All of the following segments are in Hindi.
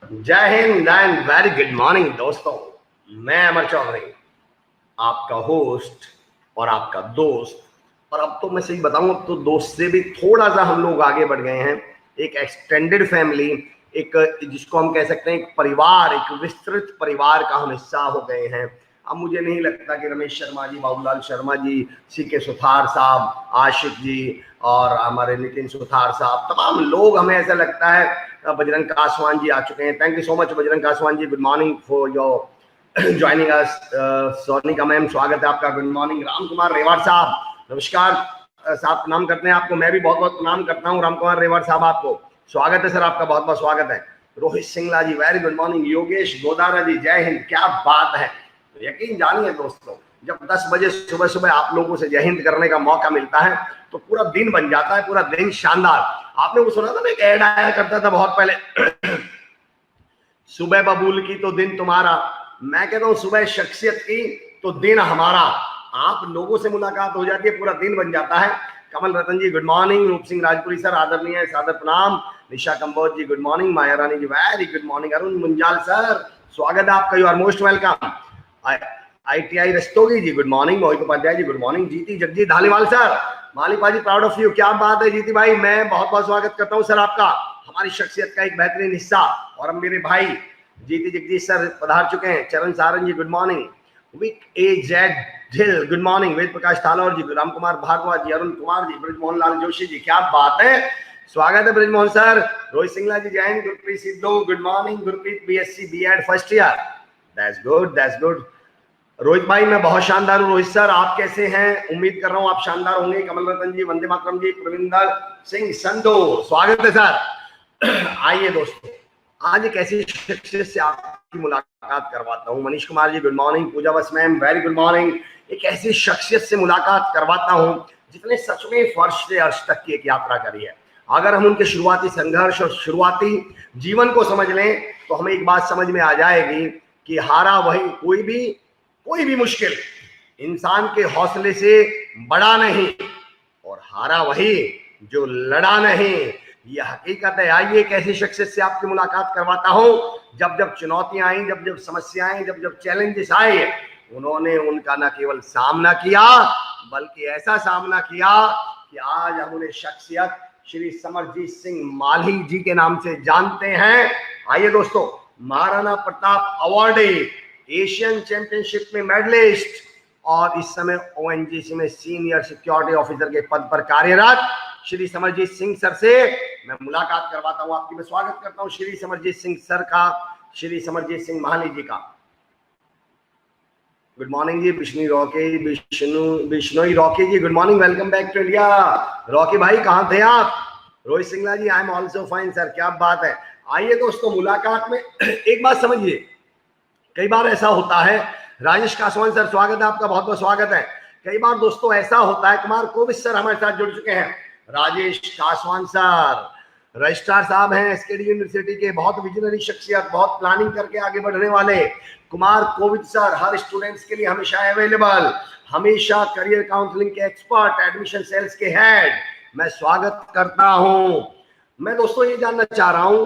जय Hind and very good morning दोस्तों। मैं अमर चौधरी, आपका होस्ट और आपका दोस्त। और अब तो मैं सही बताऊं, अब तो दोस्त से भी थोड़ा सा हम लोग आगे बढ़ गए हैं। एक एक्सटेंडेड फैमिली, एक जिसको हम कह सकते हैं एक परिवार, एक विस्तृत परिवार का हम हिस्सा हो गए हैं। अब मुझे नहीं लगता कि रमेश शर्मा जी, बाबूलाल शर्मा जी, सीके सुथार साहब, आशिक जी और हमारे नितिन सुथार साहब, तमाम लोग, हमें ऐसा लगता है बजरंग कासवान जी आ चुके हैं। Thank you so much Bajrang Kaswan ji, good morning for your joining us. Sonika ma'am, स्वागत है आपका, गुड मॉर्निंग। राम कुमार रेवाड़ साहब, नमस्कार साहब, प्रणाम करते हैं आपको। मैं भी बहुत बहुत प्रणाम करता हूँ राम कुमार रेवाड़ साहब, आपको स्वागत है सर, आपका बहुत बहुत स्वागत है। Rohit Singla ji, very good morning. Yogesh Godara ji, जय हिंद, क्या बात है। तो यकीन जानिए दोस्तों, जब 10 बजे सुबह सुबह आप लोगों से जय हिंद करने का मौका मिलता है तो पूरा दिन बन जाता है, पूरा दिन शानदार। आपने वो सुना था ना, एक ऐड आया करता था बहुत पहले, सुबह बबूल की तो दिन तुम्हारा। मैं कहता हूं सुबह शख्सियत की तो दिन हमारा। आप लोगों से मुलाकात हो जाती है, पूरा दिन बन जाता है। Kamal Ratan ji, good morning. Roop Singh Rajpuri sir, आदरणीय सादर प्रणाम। Nisha Kamboj ji, good morning. Maya Rani ji, very good morning. Arun Munjal sir, स्वागत है आपका, you are most welcome. ITI Rastogi ji, good morning. Mohit Upadhyay ji, good morning. जीती जगजीत धालीवाल सर, मालिपा जी, प्राउड ऑफ यू, क्या बात है जीती भाई। मैं बहुत बहुत स्वागत करता हूं सर आपका, हमारी शख्सियत का एक बेहतरीन हिस्सा। और अब मेरे भाई जीती जगजीत सर पधार चुके हैं। Charan Saran ji, good morning. विक AZ ढिल, गुड मॉर्निंग। वेद प्रकाश थालौर जी, राम कुमार भार्गवा जी, अरुण कुमार जी, ब्रजमोहन लाल जोशी जी, क्या बात है, स्वागत है Brajmohan sir. Rohit Singla ji, Jain. Gurpreet Sidhu, good morning. Gurpreet BSc B.Ed first year, that's good, that's good. Rohit भाई, मैं बहुत शानदार हूँ। रोहित सर, आप कैसे हैं? उम्मीद कर रहा हूँ आप शानदार होंगे। कमल रतन जी, वंदे मातरम जी, प्रविंदर सिंह संधो, स्वागत है सर। आइए दोस्तों, आज एक ऐसी शख्सियत से आपकी मुलाकात करवाता हूँ। Manish Kumar ji, good morning. पूजा बस मैम, वेरी गुड मॉर्निंग। एक ऐसी शख्सियत से मुलाकात करवाता हूँ जिसने सच में फर्श से अर्श तक की एक यात्रा करी है। अगर हम उनके शुरुआती संघर्ष और शुरुआती जीवन को समझ लें तो हमें एक बात समझ में आ जाएगी कि हारा वही, कोई भी मुश्किल इंसान के हौसले से बड़ा नहीं, और हारा वही जो लड़ा नहीं, ये हकीकत है। आइए एक ऐसी शख्सियत से आपकी मुलाकात करवाता हूं, जब जब चुनौतियां आई, जब जब समस्याएं, जब जब चैलेंजेस आए, उन्होंने उनका न केवल सामना किया बल्कि ऐसा सामना किया कि आज हम उन्हें शख्सियत श्री समरजीत सिंह माल्ही जी के नाम से जानते हैं। आइए दोस्तों, Maharana Pratap awardee, Asian championship में मेडलिस्ट और इस समय ONGC में सीनियर सिक्योरिटी ऑफिसर के पद पर कार्यरत श्री समरजीत सिंह सर से मैं मुलाकात करवाता हूं आपकी। मैं स्वागत करता हूं श्री समरजीत सिंह सर का, श्री समरजीत सिंह माल्ही जी का। Good morning ji. Bishnoi Rocky ji, good morning, welcome back to India. Rocky भाई, कहाँ थे आप? Rohit Singla ji, I am also fine sir, क्या बात है। आइए दोस्तों, मुलाकात में एक बात समझिए, कई बार ऐसा होता है, राजेश कासवान सर, स्वागत है आपका, बहुत बहुत स्वागत है। कई बार दोस्तों ऐसा होता है, कुमार कोविद सर हमारे साथ जुड़ चुके हैं। राजेश कासवान सर रजिस्ट्रार साहब हैं SKD यूनिवर्सिटी के, बहुत विजनरी शख्सियत, बहुत प्लानिंग करके आगे बढ़ने वाले। कुमार कोविद सर हर स्टूडेंट्स के लिए हमेशा अवेलेबल, हमेशा करियर काउंसलिंग के एक्सपर्ट, एडमिशन सेल्स के हेड, मैं स्वागत करता हूं। मैं दोस्तों ये जानना चाह रहा हूं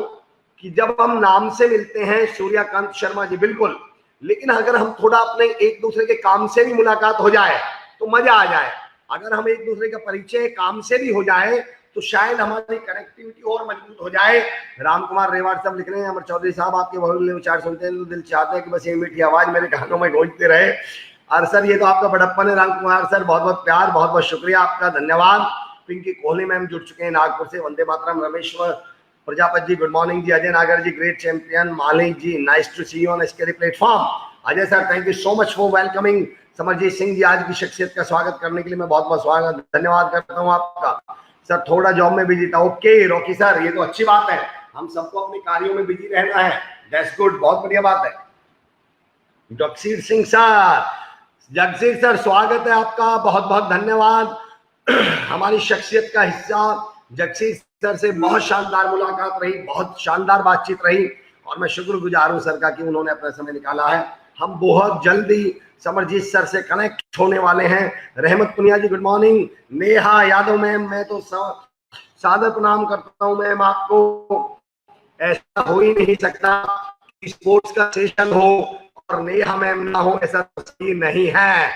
कि जब हम नाम से मिलते हैं सूर्यकांत शर्मा जी, बिल्कुल, लेकिन अगर हम थोड़ा अपने एक दूसरे के काम से भी मुलाकात हो जाए तो मजा आ जाए। अगर हम एक दूसरे का परिचय काम से भी हो जाए तो शायद हमारी कनेक्टिविटी और मजबूत हो जाए। राम कुमार रेवाड़ साहब लिख रहे हैं, अमर चौधरी साहब आपके बहुल्य विचार सुनते हैं तो दिल चाहते हैं कि बस ये मीठी आवाज मेरे कानों में गूंजते रहे। और सर, ये तो आपका बड़प्पन है राम कुमार सर, बहुत बहुत प्यार, बहुत बहुत शुक्रिया आपका, धन्यवाद। पिंकी कोहली मैम जुड़ चुके हैं नागपुर से, वंदे मातरम। Rameshwar Prajapati ji, good morning ji. Ajay Nagar ji, great champion. Mali ji, nice to see you on SKD platform. Ajay sir, thank you so much for welcoming Samarjeet Singh ji. आज की शख्सियत का स्वागत करने के लिए मैं बहुत बहुत स्वागत, धन्यवाद करता हूँ आपका। सर थोड़ा जॉब में बिजी था, ओके रॉकी सर, ये तो अच्छी बात है, हम सबको अपने कार्यों में बिजी रहना है, दैट्स गुड, बहुत बढ़िया बात है। जगसीर सिंह सर, जगसीर सर स्वागत है आपका, बहुत बहुत धन्यवाद। हमारी शख्सियत का हिस्सा जगसीर सर से बहुत शानदार मुलाकात रही, बहुत शानदार बातचीत रही, और मैं शुक्रगुजार हूं सर का कि उन्होंने अपना समय निकाला है। हम बहुत जल्दी समरजीत सर से कनेक्ट होने वाले हैं। Rahmat Punia ji, good morning. Neha Yadav ma'am, मैं तो सादर प्रणाम करता हूं मैम आपको। ऐसा हो ही नहीं सकता कि स्पोर्ट्स का सेशन हो और नेहा मैम ना हो, ऐसा तो सही नहीं है।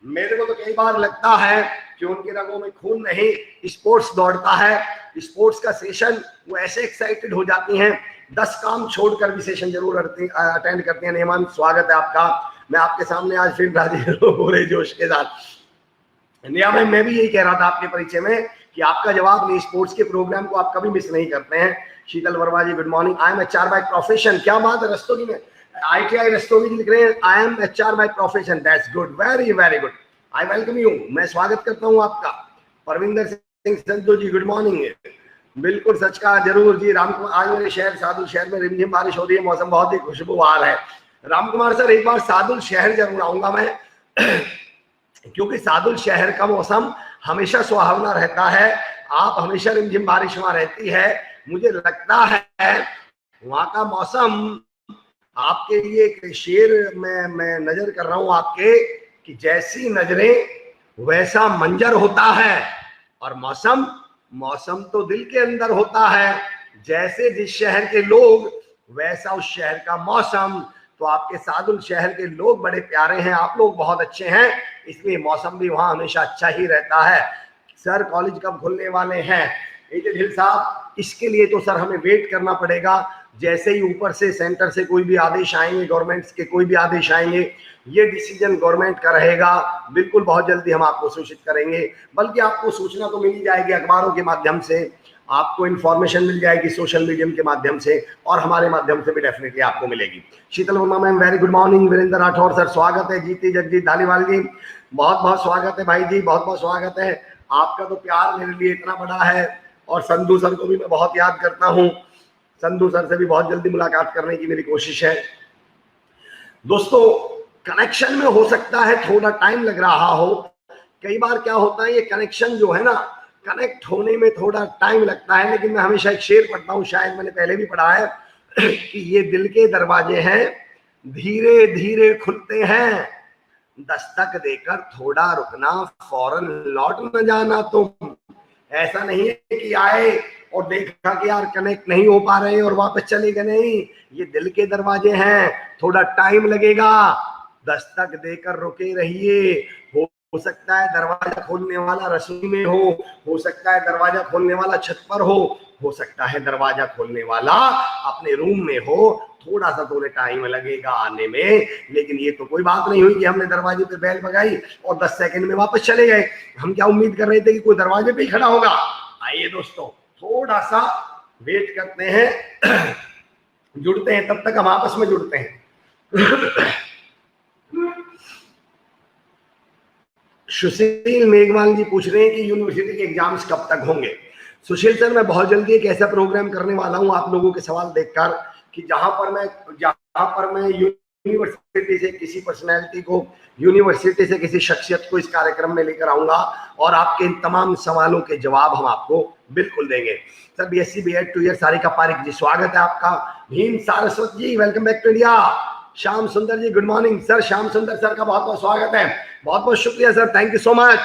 मेरे को तो कई बार लगता है कि उनके रगों में खून नहीं, स्पोर्ट्स दौड़ता है। स्पोर्ट्स का सेशन वो ऐसे एक्साइटेड हो जाती हैं, 10 काम छोड़कर भी सेशन जरूर अटेंड करती हैं। नेहा, स्वागत है आपका। मैं आपके सामने आज फिर हाजिर हूं पूरे जोश के साथ। नेहा मैम, मैं भी यही कह रहा था आपके परिचय में कि आपका जवाब नहीं, स्पोर्ट्स के प्रोग्राम को आप कभी मिस नहीं करते हैं। Sheetal Verma ji, good morning. I am HR by profession. क्या बात है, रस्तोगी में ITI रस्तोगी लिख रहे हैं, आई am HR by profession. That's good, very very good. I welcome you, मैं स्वागत करता हूं आपका। परविंदर सिंह संधू जी, गुड मॉर्निंग। बिल्कुल सच कहा, जरूर जी। राम कुमार, आज मेरे शहर सादुल शहर में रिमझिम बारिश हो रही है, मौसम बहुत ही खुशबूदार है। राम कुमार सर, एक बार सादुल शहर जरूर आऊंगा मैं क्योंकि सादुल शहर का मौसम हमेशा सुहावना रहता है। आप हमेशा रिमझिम बारिश वहां रहती है, मुझे लगता है वहां का मौसम आपके लिए एक शेर मैं नजर कर रहा हूं आपके, कि जैसी नजरें वैसा मंजर होता है, और मौसम तो दिल के अंदर होता है। जैसे जिस शहर के लोग वैसा उस शहर का मौसम। तो आपके सादुल शहर के लोग बड़े प्यारे हैं, आप लोग बहुत अच्छे हैं, इसलिए मौसम भी वहां हमेशा अच्छा ही रहता है। सर कॉलेज कब खुलने वाले हैं? हिल साहब, इसके लिए तो सर हमें वेट करना पड़ेगा। जैसे ही ऊपर से सेंटर से कोई भी आदेश आएंगे, गवर्नमेंट के कोई भी आदेश आएंगे, ये डिसीजन गवर्नमेंट का रहेगा, बिल्कुल बहुत जल्दी हम आपको सूचित करेंगे। बल्कि आपको सूचना तो मिल ही जाएगी अखबारों के माध्यम से, आपको इन्फॉर्मेशन मिल जाएगी सोशल मीडियम के माध्यम से, और हमारे माध्यम से भी डेफिनेटली आपको मिलेगी। Sheetal Verma ma'am, very good morning. Virendra Rathore sir, स्वागत है। जीती जगजीत धालीवाल जी, बहुत बहुत स्वागत है भाई जी, बहुत बहुत स्वागत है। आपका तो प्यार मेरे लिए इतना बड़ा है, और संधू सर को भी मैं बहुत याद करता हूँ। संधू सर से भी बहुत जल्दी मुलाकात करने की मेरी कोशिश है। दोस्तों, कनेक्शन में हो सकता है थोड़ा टाइम लग रहा हो। कई बार क्या होता है, ये कनेक्शन जो है ना, कनेक्ट होने में थोड़ा टाइम लगता है, लेकिन मैं हमेशा एक शेर पढ़ता हूँ, शायद मैंने पहले भी पढ़ा है कि ये दिल के दरवाजे हैं, धीरे धीरे खुलते हैं, दस्तक देकर थोड़ा रुकना, फौरन लौट न जाना तुम। ऐसा नहीं है कि आए और देखा कि यार कनेक्ट नहीं हो पा रहे और वापस चले गए, नहीं। ये दिल के दरवाजे हैं, थोड़ा टाइम लगेगा, दस्तक देकर रुके रहिए। हो सकता है दरवाजा खोलने वाला रसोई में हो सकता है दरवाजा खोलने वाला छत पर हो सकता है दरवाजा खोलने वाला अपने रूम में हो। थोड़ा सा थोड़े टाइम लगेगा आने में, लेकिन ये तो कोई बात नहीं हुई कि हमने दरवाजे पे बेल बजाई और 10 सेकंड में वापस चले गए। हम क्या उम्मीद कर रहे थे कि कोई दरवाजे पे ही खड़ा होगा? आइए दोस्तों, थोड़ा सा वेट करते हैं, जुड़ते हैं, तब तक हम आपस में जुड़ते हैं। सुशील मेघवाल जी पूछ रहे हैं कि यूनिवर्सिटी के एग्जाम्स कब तक होंगे। सुशील सर, मैं बहुत जल्दी एक ऐसा प्रोग्राम करने वाला हूं आप लोगों के सवाल देखकर, कि जहां पर मैं यूनिवर्सिटी से किसी पर्सनैलिटी को, यूनिवर्सिटी से किसी शख्सियत को इस कार्यक्रम में लेकर आऊंगा, और आपके इन तमाम सवालों के जवाब हम आपको बिल्कुल देंगे। Sir BSc B.Ed 2 year Sarika Pareek ji, स्वागत है आपका। Bhim Saraswat ji, welcome back to India. Shyam Sundar ji, good morning sir. Shyam Sundar sir का बहुत बहुत स्वागत है, बहुत बहुत शुक्रिया sir, thank you so much,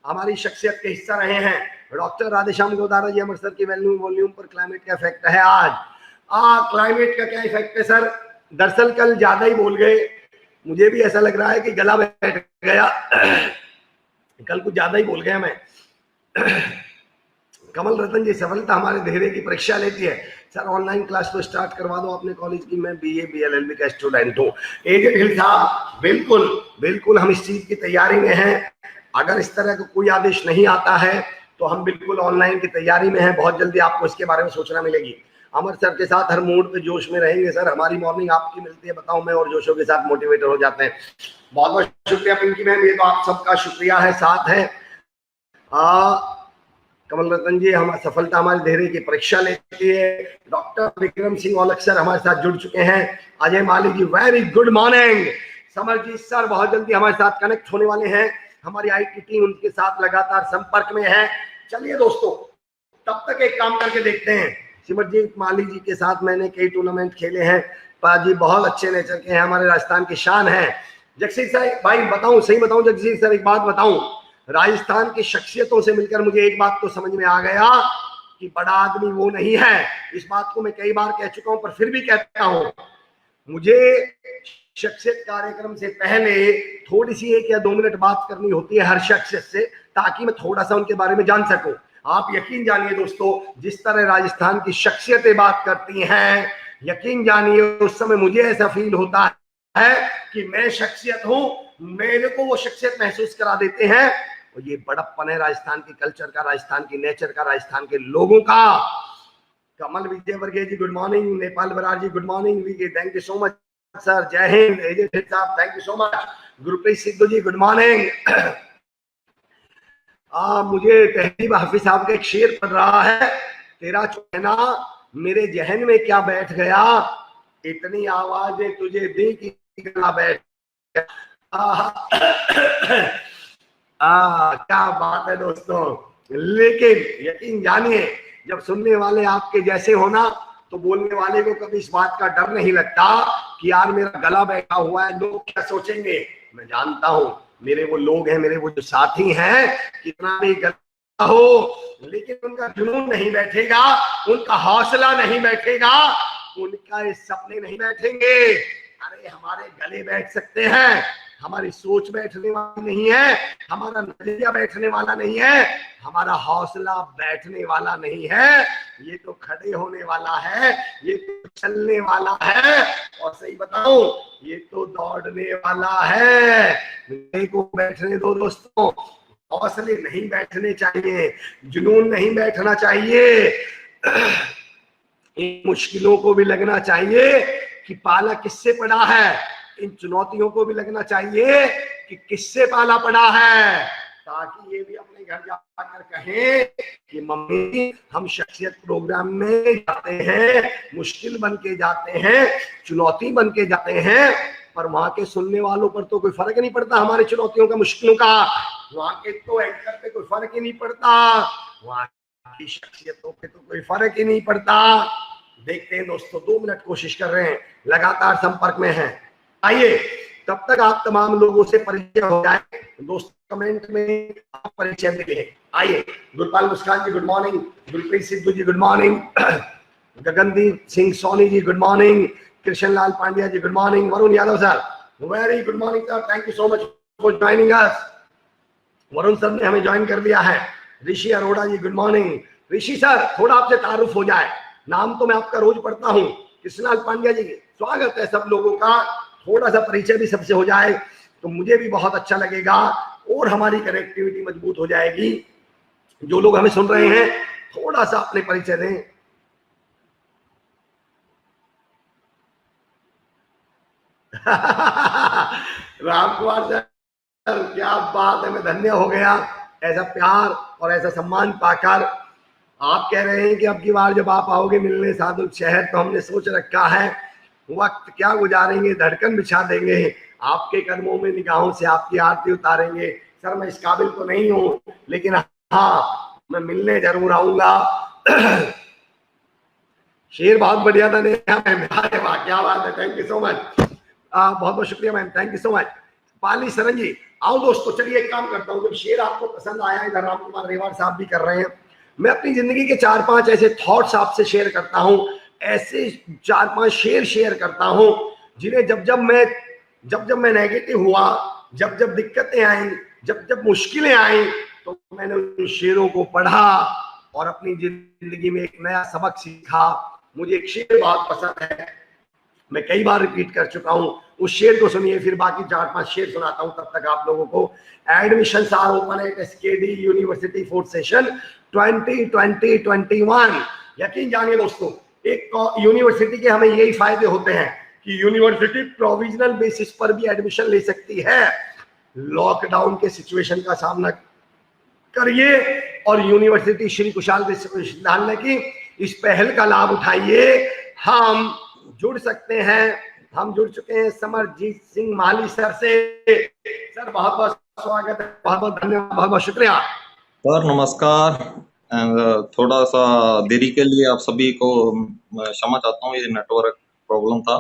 हमारी शख्सियत के हिस्सा रहे हैं। डॉक्टर राधेश्याम गोदारा जी, अमृतसर की वॉल्यूम पर क्लाइमेट का इफेक्ट है आज। क्लाइमेट का क्या इफेक्ट है सर? दरअसल कल ज्यादा ही बोल गए, मुझे भी ऐसा लग रहा है कि गला बैठ गया, कल कुछ ज्यादा ही बोल गया मैं। कमल रतन जी, सफलता हमारे धैर्य की परीक्षा लेती है। सर ऑनलाइन क्लास तो स्टार्ट करवा दो अपने कॉलेज की, मैं BA BLLB का स्टूडेंट हूँ। एजेंट हिल साहब, बिल्कुल बिल्कुल हम इस चीज की तैयारी में हैं। अगर इस तरह का कोई आदेश नहीं आता है तो हम बिल्कुल ऑनलाइन की तैयारी में हैं, बहुत जल्दी आपको इसके बारे में सूचना मिलेगी। अमर सर के साथ हर मूड पे जोश में रहेंगे सर, हमारी मॉर्निंग आपकी मिलती है, बताओ मैं और जोशों के साथ मोटिवेटर हो जाते हैं। बहुत बहुत शुक्रिया पिंकी मैम, ये तो आप सबका शुक्रिया है, साथ है। कमल रतन जी, हम सफलता हमारे धैर्य की परीक्षा लेती है। डॉक्टर विक्रम सिंह औलख सर हमारे साथ जुड़ चुके हैं। Ajay Mali ji, very good morning. Samarjeet sir बहुत जल्दी हमारे साथ कनेक्ट होने वाले हैं, हमारी IT टीम उनके साथ लगातार संपर्क में है। चलिए दोस्तों, तब तक एक काम करके देखते हैं। सिमरजीत माली जी के साथ मैंने कई टूर्नामेंट खेले हैं, पाजी बहुत अच्छे नेचर के हैं, हमारे राजस्थान की शान है। जगसीर सर भाई बताऊं, सही बताऊं जगसीर सर, एक बात बताऊं, राजस्थान की शख्सियतों से मिलकर मुझे एक बात तो समझ में आ गया कि बड़ा आदमी वो नहीं है। इस बात को मैं कई बार कह चुका हूं, पर फिर भी कहता हूं, मुझे शख्सियत कार्यक्रम से पहले थोड़ी सी 1 या 2 मिनट बात करनी होती है हर शख्सियत से, ताकि मैं थोड़ा सा उनके बारे में जान सकूं। आप यकीन जानिए दोस्तों, जिस तरह राजस्थान की शख्सियतें बात करती हैं, यकीन जानिए उस समय मुझे ऐसा फील होता है कि मैं शख्सियत हूं, मेरे को वो शख्सियत महसूस करा देते हैं। और ये बड़प्पन है राजस्थान की कल्चर का, राजस्थान की नेचर का, राजस्थान के लोगों का। Kamal Vijay Vargiya ji good morning, Nepal Brar ji good morning, we thank you so much sir, जय हिंद। साहब thank you so much. Gurpreet Sidhu ji good morning. मुझे तहजीब हाफिज साहब का एक शेर पढ़ रहा है, तेरा चौना मेरे जहन में क्या बैठ गया, इतनी आवाजें तुझे दी कि गला बैठ गया। क्या बात है दोस्तों। लेकिन यकीन जानिए, जब सुनने वाले आपके जैसे होना, तो बोलने वाले को कभी इस बात का डर नहीं लगता कि यार मेरा गला बैठा हुआ है, लोग क्या सोचेंगे। मैं जानता हूं मेरे वो लोग हैं, मेरे वो जो साथी हैं, कितना भी गला हो लेकिन उनका जुनून नहीं बैठेगा, उनका हौसला नहीं बैठेगा, उनका सपने नहीं बैठेंगे। अरे हमारे गले बैठ सकते हैं, हमारी सोच बैठने वाली नहीं है, हमारा नजरिया बैठने वाला नहीं है, हमारा हौसला बैठने वाला नहीं है, ये तो खड़े होने वाला है, ये तो चलने वाला है, और सही बताऊं ये तो दौड़ने वाला है। मेरे को बैठने दो दोस्तों, हौसले नहीं बैठने चाहिए, जुनून नहीं बैठना चाहिए। इन मुश्किलों को भी लगना चाहिए कि पाला किससे पड़ा है, इन चुनौतियों को भी लगना चाहिए कि किससे पाला पड़ा है, ताकि ये भी अपने घर जाकर कहें कि मम्मी हम शख्सियत प्रोग्राम में जाते हैं, मुश्किल बन के जाते हैं, चुनौती बन के जाते हैं, पर वहां के सुनने वालों पर तो कोई फर्क नहीं पड़ता हमारी चुनौतियों का, मुश्किलों का। वहां के तो एंकर पे कोई फर्क ही नहीं पड़ता, वहां की शख्सियतों पे तो कोई फर्क ही नहीं पड़ता। देखते हैं दोस्तों, 2 मिनट कोशिश कर रहे हैं, लगातार संपर्क में हैं। आइए, तब तक आप तमाम लोगों से परिचय हो जाए दोस्तों, कमेंट में आप परिचय मिले। आइए, Gurpal Muskan ji good morning, Gurpreet Sidhu ji good morning, Gagandeep Singh Soni ji good morning, Krishan Lal Pandya ji good morning, Varun Yadav sir very good morning sir, thank you so much for joining us. Varun sir ने हमें ज्वाइन कर लिया है। Rishi Arora ji good morning. Rishi sir थोड़ा आपसे तारुफ हो जाए, नाम तो मैं आपका रोज पढ़ता हूँ, कृष्णलाल पांड्या जी स्वागत है सब लोगों का, थोड़ा सा परिचय भी सबसे हो जाए तो मुझे भी बहुत अच्छा लगेगा और हमारी कनेक्टिविटी मजबूत हो जाएगी। जो लोग हमें सुन रहे हैं थोड़ा सा अपने परिचय दें। राम कुमार सर क्या बात है, मैं धन्य हो गया ऐसा प्यार और ऐसा सम्मान पाकर। आप कह रहे हैं कि अब की बार जब आप आओगे मिलने साधु शहर, तो हमने सोच रखा है वक्त क्या गुजारेंगे, धड़कन बिछा देंगे, आपके कदमों में निगाहों से आपकी आरती उतारेंगे। सर मैं इस काबिल तो नहीं हूँ, लेकिन हाँ मैं मिलने जरूर आऊंगा। शेर बहुत बढ़िया था नेहा मैम, क्या बात है, थैंक यू सो मच, बहुत बहुत शुक्रिया ma'am, thank you so much. Pali Saran ji आओ दोस्तों, चलिए एक काम करता हूँ, जब शेर आपको पसंद आया, इधर राम कुमार रेवाड़ साहब भी कर रहे हैं, मैं अपनी जिंदगी के 4-5 ऐसे थॉट्स आपसे शेयर करता हूँ, ऐसे 4-5 शेयर करता हूँ जिन्हें जब जब मैं नेगेटिव हुआ, जब जब दिक्कतें आई, जब जब मुश्किलें आई, तो मैंने उन शेरों को पढ़ा और अपनी जिंदगी में एक नया सबक सीखा। मुझे एक शेर बहुत पसंद है, मैं कई बार रिपीट कर चुका हूं, उस शेर को सुनिए, फिर बाकी 4-5 शेर सुनाता हूं तब तक आप लोगों को। Admissions are open at SKD university 4th session 2020-21। यकीन जानिए दोस्तों, एक यूनिवर्सिटी के हमें यही फायदे होते हैं कि यूनिवर्सिटी प्रोविजनल बेसिस पर भी एडमिशन ले सकती है। लॉकडाउन के सिचुएशन का सामना करिए और यूनिवर्सिटी श्री कुशाल विश्वविद्यालय की इस पहल का लाभ उठाइए। हम जुड़ सकते हैं, हम जुड़ चुके हैं समरजीत सिंह माली सर से। सर बहुत बहुत स्वागत है, बहुत बहुत धन्यवाद, बहुत बहुत शुक्रिया सर, नमस्कार। थोड़ा सा देरी के लिए आप सभी को क्षमा चाहता हूँ, ये नेटवर्क प्रॉब्लम था।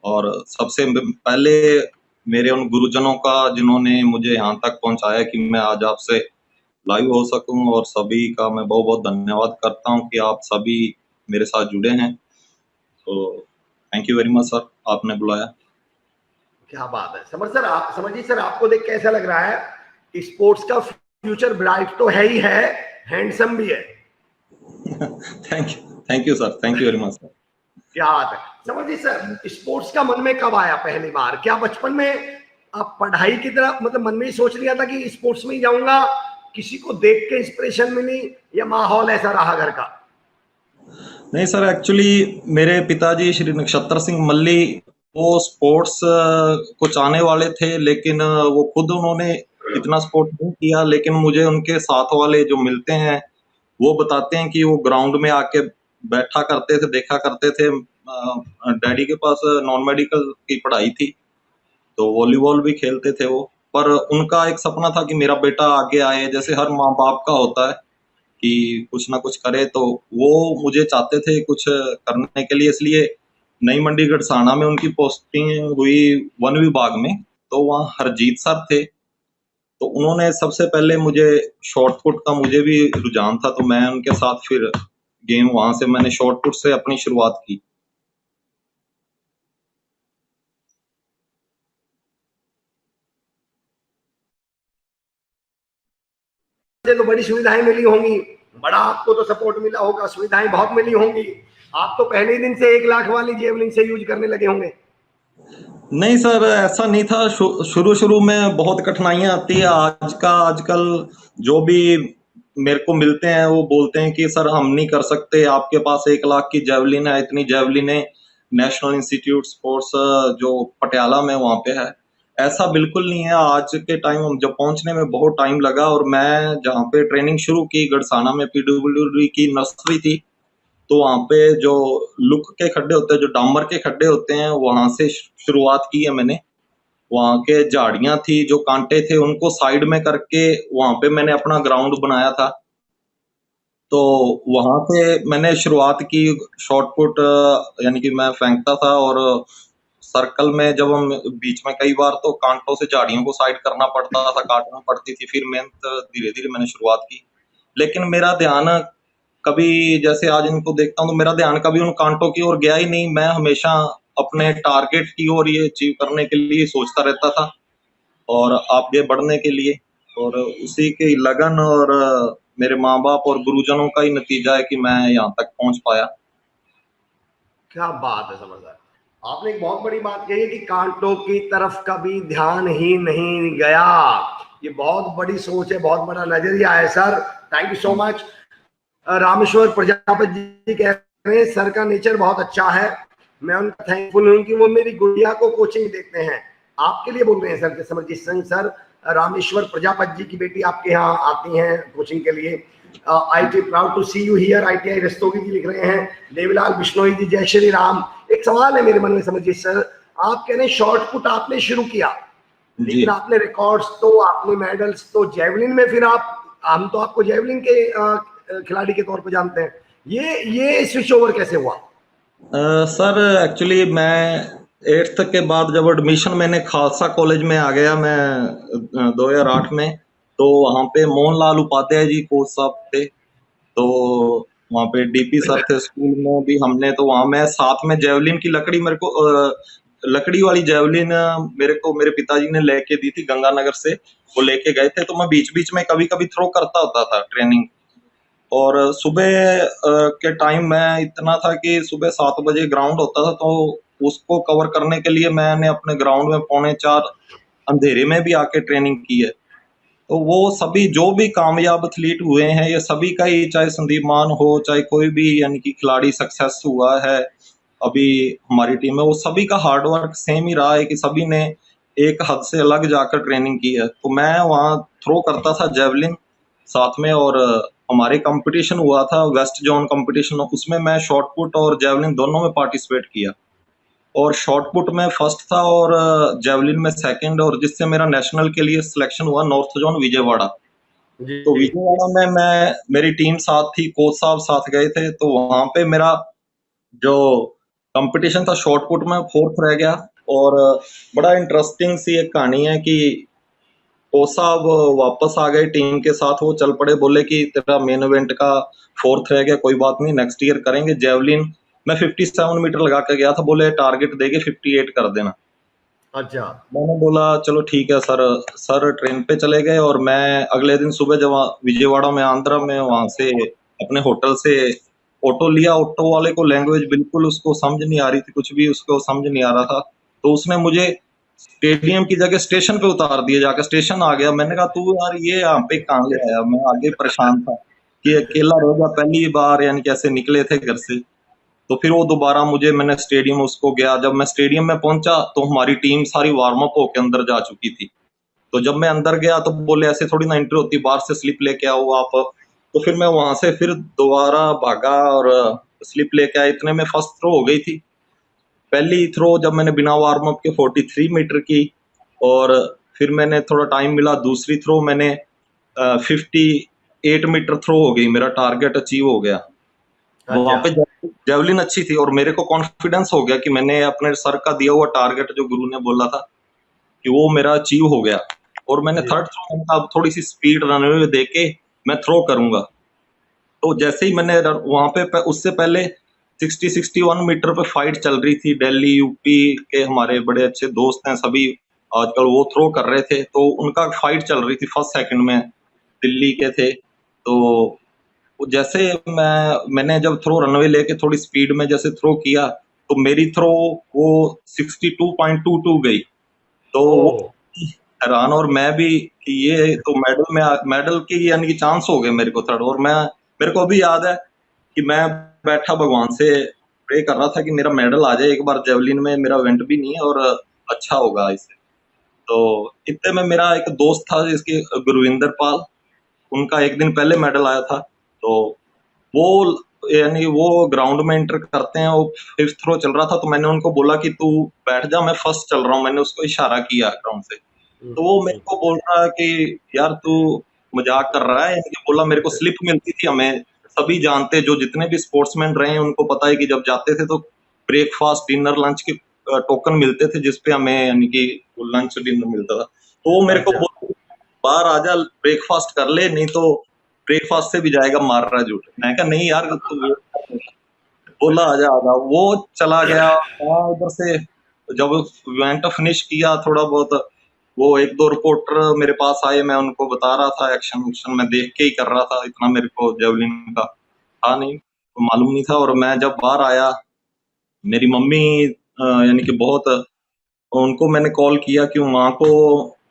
और सबसे पहले मेरे उन गुरुजनों का जिन्होंने मुझे यहाँ तक पहुँचाया कि मैं आज आपसे लाइव हो सकूं, और सभी का मैं बहुत बहुत धन्यवाद करता हूं कि आप सभी मेरे साथ जुड़े हैं। तो thank you very much sir, आपने बुलाया। क्या बात है समर सर, आप समझिए सर, आपको देख कैसा लग रहा है? स्पोर्ट्स का फ्यूचर ब्राइट तो है ही है, हैंडसम भी है। Thank you sir, thank you very much sir. क्या बात है समझिए सर, स्पोर्ट्स का मन में कब आया पहली बार? क्या बचपन में आप पढ़ाई की तरफ मतलब मन में ही सोच लिया था कि स्पोर्ट्स में ही जाऊंगा, किसी को देख के इंस्पिरेशन मिली, या माहौल ऐसा रहा घर का? नहीं सर, एक्चुअली मेरे पिताजी श्री नक्षत्र सिंह मल्ली वो स्पोर्ट्स को चाहने वाले थे, लेकिन वो खुद उन्होंने इतना स्पोर्ट नहीं किया। लेकिन मुझे उनके साथ वाले जो मिलते हैं वो बताते हैं कि वो ग्राउंड में आके बैठा करते थे, देखा करते थे। डैडी के पास नॉन मेडिकल की पढ़ाई थी, तो वॉलीबॉल भी खेलते थे वो। पर उनका एक सपना था कि मेरा बेटा आगे आए, जैसे हर माँ बाप का होता है कि कुछ ना कुछ करे। तो वो मुझे चाहते थे कुछ करने के लिए, इसलिए नई मंडी गढ़साना में उनकी पोस्टिंग हुई वन विभाग में। तो वहाँ हरजीत सर थे, तो उन्होंने सबसे पहले मुझे शॉर्ट पुट का मुझे भी रुझान था, तो मैं उनके साथ फिर गेम वहां से मैंने शॉर्ट पुट से अपनी शुरुआत की। से तो बड़ी सुविधाएं मिली होंगी, बड़ा आपको तो सपोर्ट मिला होगा, सुविधाएं बहुत मिली होंगी। आप तो पहले ही दिन से 1 लाख वाली जेवलिन से यूज करने लगे होंगे। नहीं सर, ऐसा नहीं था। शुरू शुरू में बहुत कठिनाइयां आती है। आजकल जो भी मेरे को मिलते हैं वो बोलते हैं कि सर हम नहीं कर सकते, आपके पास 1 लाख की जेवलिन है। इतनी जेवलिन नेशनल इंस्टीट्यूट स्पोर्ट्स जो पटियाला में वहां पे है। ऐसा बिल्कुल नहीं है। आज के टाइम हम जब पहुंचने में बहुत टाइम लगा, और मैं जहाँ पे ट्रेनिंग शुरू की गढ़साना में पीडब्ल्यूडी की नर्सरी थी, तो वहां पे जो लुक के खड्डे होते हैं, जो डामर के खड्डे होते हैं, वहां से शुरुआत की है मैंने। वहां के झाड़ियां थी, जो कांटे थे, उनको साइड में करके वहां पे मैंने अपना ग्राउंड बनाया था। तो वहां से मैंने शुरुआत की। शॉर्ट पुट यानी कि मैं फेंकता था, और सर्कल में जब हम बीच में कई बार तो कांटों से झाड़ियों को साइड करना पड़ता था, काटना पड़ती थी। फिर मेहनत धीरे धीरे मैंने शुरुआत की। लेकिन मेरा ध्यान कभी, जैसे आज इनको देखता हूँ, तो मेरा ध्यान कभी उन कांटों की ओर गया ही नहीं। मैं हमेशा अपने टारगेट की ओर ये अचीव करने के लिए सोचता रहता था, और आगे बढ़ने के लिए। और उसी की लगन और मेरे माँ बाप और गुरुजनों का ही नतीजा है कि मैं यहाँ तक पहुंच पाया। क्या बात है समझदार, आपने एक बहुत बड़ी बात कही है कि कांटों की तरफ कभी ध्यान ही नहीं गया। ये बहुत बड़ी सोच है, बहुत बड़ा नजरिया है sir. Thank you so much. Rameshwar Prajapati ji कह रहे हैं सर का नेचर बहुत अच्छा है, मैं उनका थैंकफुल हूँ कि वो मेरी गुड़िया को कोचिंग देते हैं। आपके लिए बोल रहे हैं सर समरजीत सिंह सर। रामेश्वर प्रजापति जी की बेटी आपके यहाँ आती हैं कोचिंग के लिए। आई टी proud to see you here, ITI Rastogi ji लिख रहे हैं। देवीलाल बिश्नोई जी, जय श्री राम। एक सवाल है मेरे मन में समरजीत सर, आप कह रहे हैं शॉर्ट पुट आपने शुरू किया, जी। लेकिन आपने रिकॉर्ड्स तो, आपने मेडल्स तो जेवलिन में, फिर आप, हम तो आपको जेवलिन के खिलाड़ी के तौर पर जानते हैं, ये स्विच ओवर कैसे हुआ? सर एक्चुअली मैं 8th के बाद जब एडमिशन मैंने खालसा कॉलेज में आ गया, मैं 2008 में, तो वहाँ पे मोहनलाल उपाध्याय जी कोच साहब थे। तो वहाँ पे DP सर थे स्कूल में भी। हमने तो वहाँ मैं साथ में जेवलिन की लकड़ी, मेरे को लकड़ी वाली जेवलिन मेरे को मेरे पिताजी ने लेके दी थी गंगानगर से। वो लेके गए थे, तो मैं बीच बीच में कभी कभी थ्रो करता होता था ट्रेनिंग। और सुबह के टाइम मैं इतना था कि सुबह 7 बजे ग्राउंड होता था, तो उसको कवर करने के लिए मैंने अपने ग्राउंड में 3:45 अंधेरे में भी आके ट्रेनिंग की है। तो वो सभी जो भी कामयाब एथलीट हुए हैं, ये सभी का ही, चाहे संदीप मान हो, चाहे कोई भी यानी कि खिलाड़ी सक्सेस हुआ है अभी हमारी टीम में, वो सभी का हार्ड वर्क सेम ही रहा है कि सभी ने एक हद से अलग जाकर ट्रेनिंग की है। तो मैं वहाँ थ्रो करता था जेवलिन साथ में, और हमारे कंपटीशन हुआ था वेस्ट जोन कंपटीशन, उसमें मैं शॉर्ट पुट और जेवलिन दोनों में पार्टिसिपेट किया। और शॉर्ट पुट में फर्स्ट था, और जेवलिन में सेकंड, और जिससे मेरा नेशनल के लिए सिलेक्शन हुआ नॉर्थ जोन विजयवाड़ा। तो जी। विजयवाड़ा में मैं, मेरी टीम साथ थी, कोच साहब साथ गए थे। तो वहां पे मेरा जो कंपटीशन था शॉर्ट पुट में, 4th रह गया। और बड़ा इंटरेस्टिंग सी एक कहानी है कि कोच साहब वापस आ गए टीम के साथ, वो चल पड़े, बोले कि तेरा मेन इवेंट का 4th रह गया, कोई बात नहीं, नेक्स्ट ईयर करेंगे। जेवलिन मैं 57 मीटर लगा के गया था, बोले टारगेट देके 58 कर देना। अच्छा। मैंने बोला चलो ठीक है सर। सर ट्रेन पे चले गए और मैं अगले दिन सुबह जब विजयवाड़ा में, आंध्रा में, वहां से अपने होटल से ऑटो लिया। ऑटो वाले को लैंग्वेज बिल्कुल उसको समझ नहीं आ रही थी, कुछ भी उसको समझ नहीं आ रहा था, तो उसने मुझे स्टेडियम की जगह स्टेशन पे उतार दिया। जाकर स्टेशन आ गया, मैंने कहा तू यार ये यहाँ पे कहाँ ले आया। मैं आगे परेशान था कि अकेला रह गया, पहली बार यानी कैसे निकले थे घर से। तो फिर वो दोबारा मुझे, मैंने स्टेडियम उसको गया। जब मैं स्टेडियम में पहुंचा तो हमारी टीम सारी वार्म अप होके अंदर जा चुकी थी। तो जब मैं अंदर गया तो बोले ऐसे थोड़ी ना एंट्री होती, बाहर से स्लिप लेके आओ आप। तो फिर मैं वहां से फिर दोबारा भागा और स्लिप लेके आया। इतने में फर्स्ट थ्रो हो गई थी। पहली थ्रो जब मैंने बिना वार्म अप के 43 मीटर की, और फिर मैंने थोड़ा टाइम मिला, दूसरी थ्रो मैंने 58 मीटर थ्रो हो गई, मेरा टारगेट अचीव हो गया। वहां अच्छा। पे जेवलिन अच्छी थी और मेरे को कॉन्फिडेंस हो गया कि मैंने अपने सर का दिया हुआ टारगेट जो गुरु ने बोला था कि वो मेरा अचीव हो गया। और मैंने जी। थर्ड थ्रो में अब थोड़ी सी स्पीड रनवे में दे के मैं थ्रो करूंगा। तो जैसे ही मैंने वहां पे उससे पहले 61 मीटर पे फाइट चल रही थी। दिल्ली यूपी के हमारे बड़े अच्छे दोस्त हैं सभी, आजकल वो थ्रो कर रहे थे, तो उनका फाइट चल रही थी फर्स्ट सेकंड में, दिल्ली के थे। तो जैसे मैंने जब थ्रो रनवे लेके थोड़ी स्पीड में जैसे थ्रो किया, तो मेरी थ्रो वो 62.22 गई। तो ओ। वो हैरान, और मैं भी कि ये तो मेडल की यानी कि चांस हो गए मेरे को थर्ड। और मेरे को अभी याद है कि मैं बैठा भगवान से प्रे कर रहा था कि मेरा मेडल आ जाए एक बार। जेवलिन में मेरा इवेंट भी नहीं है और अच्छा होगा इससे। तो इतने में मेरा एक दोस्त था जिसके गुरविंदर पाल, उनका एक दिन पहले मेडल आया था। तो वो यानी वो ग्राउंड में एंटर करते हैं, वो फिफ्थ थ्रो चल रहा था, तो मैंने उनको बोला कि तू बैठ जा, मैं फर्स्ट चल रहा हूँ। मैंने उसको इशारा किया ग्राउंड से। तो वो मेरे को बोल रहा है कि यार तू मजाक कर रहा है, यानी कि बोला मेरे को स्लिप मिलती थी। हमें सभी जानते, जो जितने भी स्पोर्ट्समैन रहे हैं उनको पता है कि जब जाते थे तो ब्रेकफास्ट, डिनर, लंच के टोकन मिलते थे, जिसपे हमें यानी कि लंच डिनर मिलता था। तो वो मेरे को अच्छा। बोल, बाहर आजा, ब्रेकफास्ट कर ले, नहीं तो ब्रेकफास्ट से भी जाएगा मार रहा झूठ। मैं कहा नहीं यार तू वेट कर। बोला आजा आजा, वो चला गया। वहाँ उधर से जब इवेंट फिनिश किया थोड़ा बहुत, वो एक दो रिपोर्टर मेरे पास आए, मैं उनको बता रहा था एक्शन उक्शन मैं देख के ही कर रहा था, इतना मेरे को जेवलिन का था नहीं, तो मालूम नहीं था। और मैं जब बाहर आया, मेरी मम्मी यानी कि बहुत, उनको मैंने कॉल किया कि माँ को,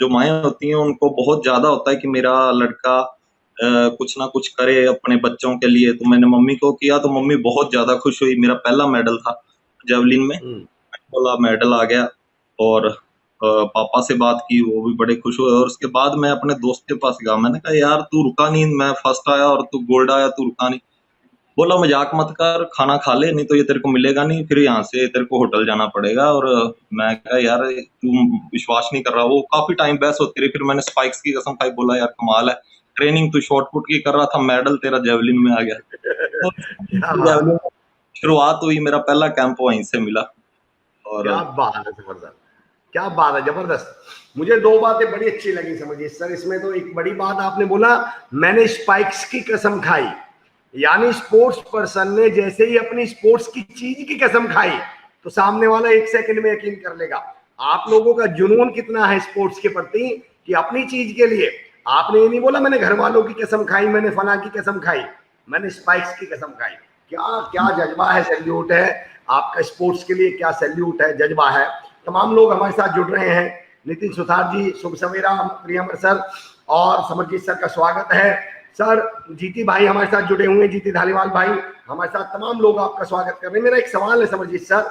जो माएँ होती हैं उनको बहुत ज्यादा होता है कि मेरा लड़का कुछ ना कुछ करे अपने बच्चों के लिए। तो मैंने मम्मी को किया तो मम्मी बहुत ज्यादा खुश हुई। मेरा पहला मेडल था जेवलिन में, हम्म। बोला मेडल आ गया। और पापा से बात की, वो भी बड़े खुश हुए। और उसके बाद मैं अपने दोस्त के पास गया, मैंने कहा यार तू रुका नहीं, मैं फर्स्ट आया और तू गोल्ड आया, तू रुका नहीं। बोला मजाक मत कर, खाना खा ले, नहीं तो ये तेरे को मिलेगा नहीं, फिर यहाँ से तेरे को होटल जाना पड़ेगा। और मैं कहा यार तू विश्वास नहीं कर रहा। वो काफी टाइम बहस होती रही, फिर मैंने स्पाइक्स की कसम खाई, बोला यार कमाल है, ट्रेनिंग तू शॉर्ट पुट की कर रहा था, मेडल तेरा जेवलिन में आ गया। तो क्या बात। जेवलिन शुरुआत हुई, मेरा पहला कैंप वहीं से मिला। और क्या बात है, जबरदस्त। क्या बात है, जबरदस्त। मुझे दो बातें बड़ी अच्छी लगी, समझिए सर। इसमें तो एक बड़ी बात आपने बोला, मैंने स्पाइक्स की कसम खाई, यानी स्पोर्ट्स पर्सन ने जैसे ही अपनी स्पोर्ट्स की चीज की कसम खाई तो सामने वाला एक सेकंड में यकीन कर लेगा। आप लोगों का जुनून कितना है स्पोर्ट्स के प्रति कि अपनी चीज के लिए आपने ये नहीं बोला मैंने घर वालों की कसम खाई, मैंने फला की कसम खाई, मैंने स्पाइक्स की कसम खाई। क्या क्या जज्बा है, सैल्यूट है आपका स्पोर्ट्स के लिए, क्या सैल्यूट है, जज्बा है। तमाम लोग हमारे साथ जुड़ रहे हैं। नितिन सुथार जी, शुभ सवेरा, प्रियमर सर और समरजीत सर का स्वागत है। सर जीती भाई हमारे साथ जुड़े हुए हैं, जीती धालीवाल भाई हमारे साथ, तमाम लोग आपका स्वागत कर रहे हैं। मेरा एक सवाल है समरजीत सर,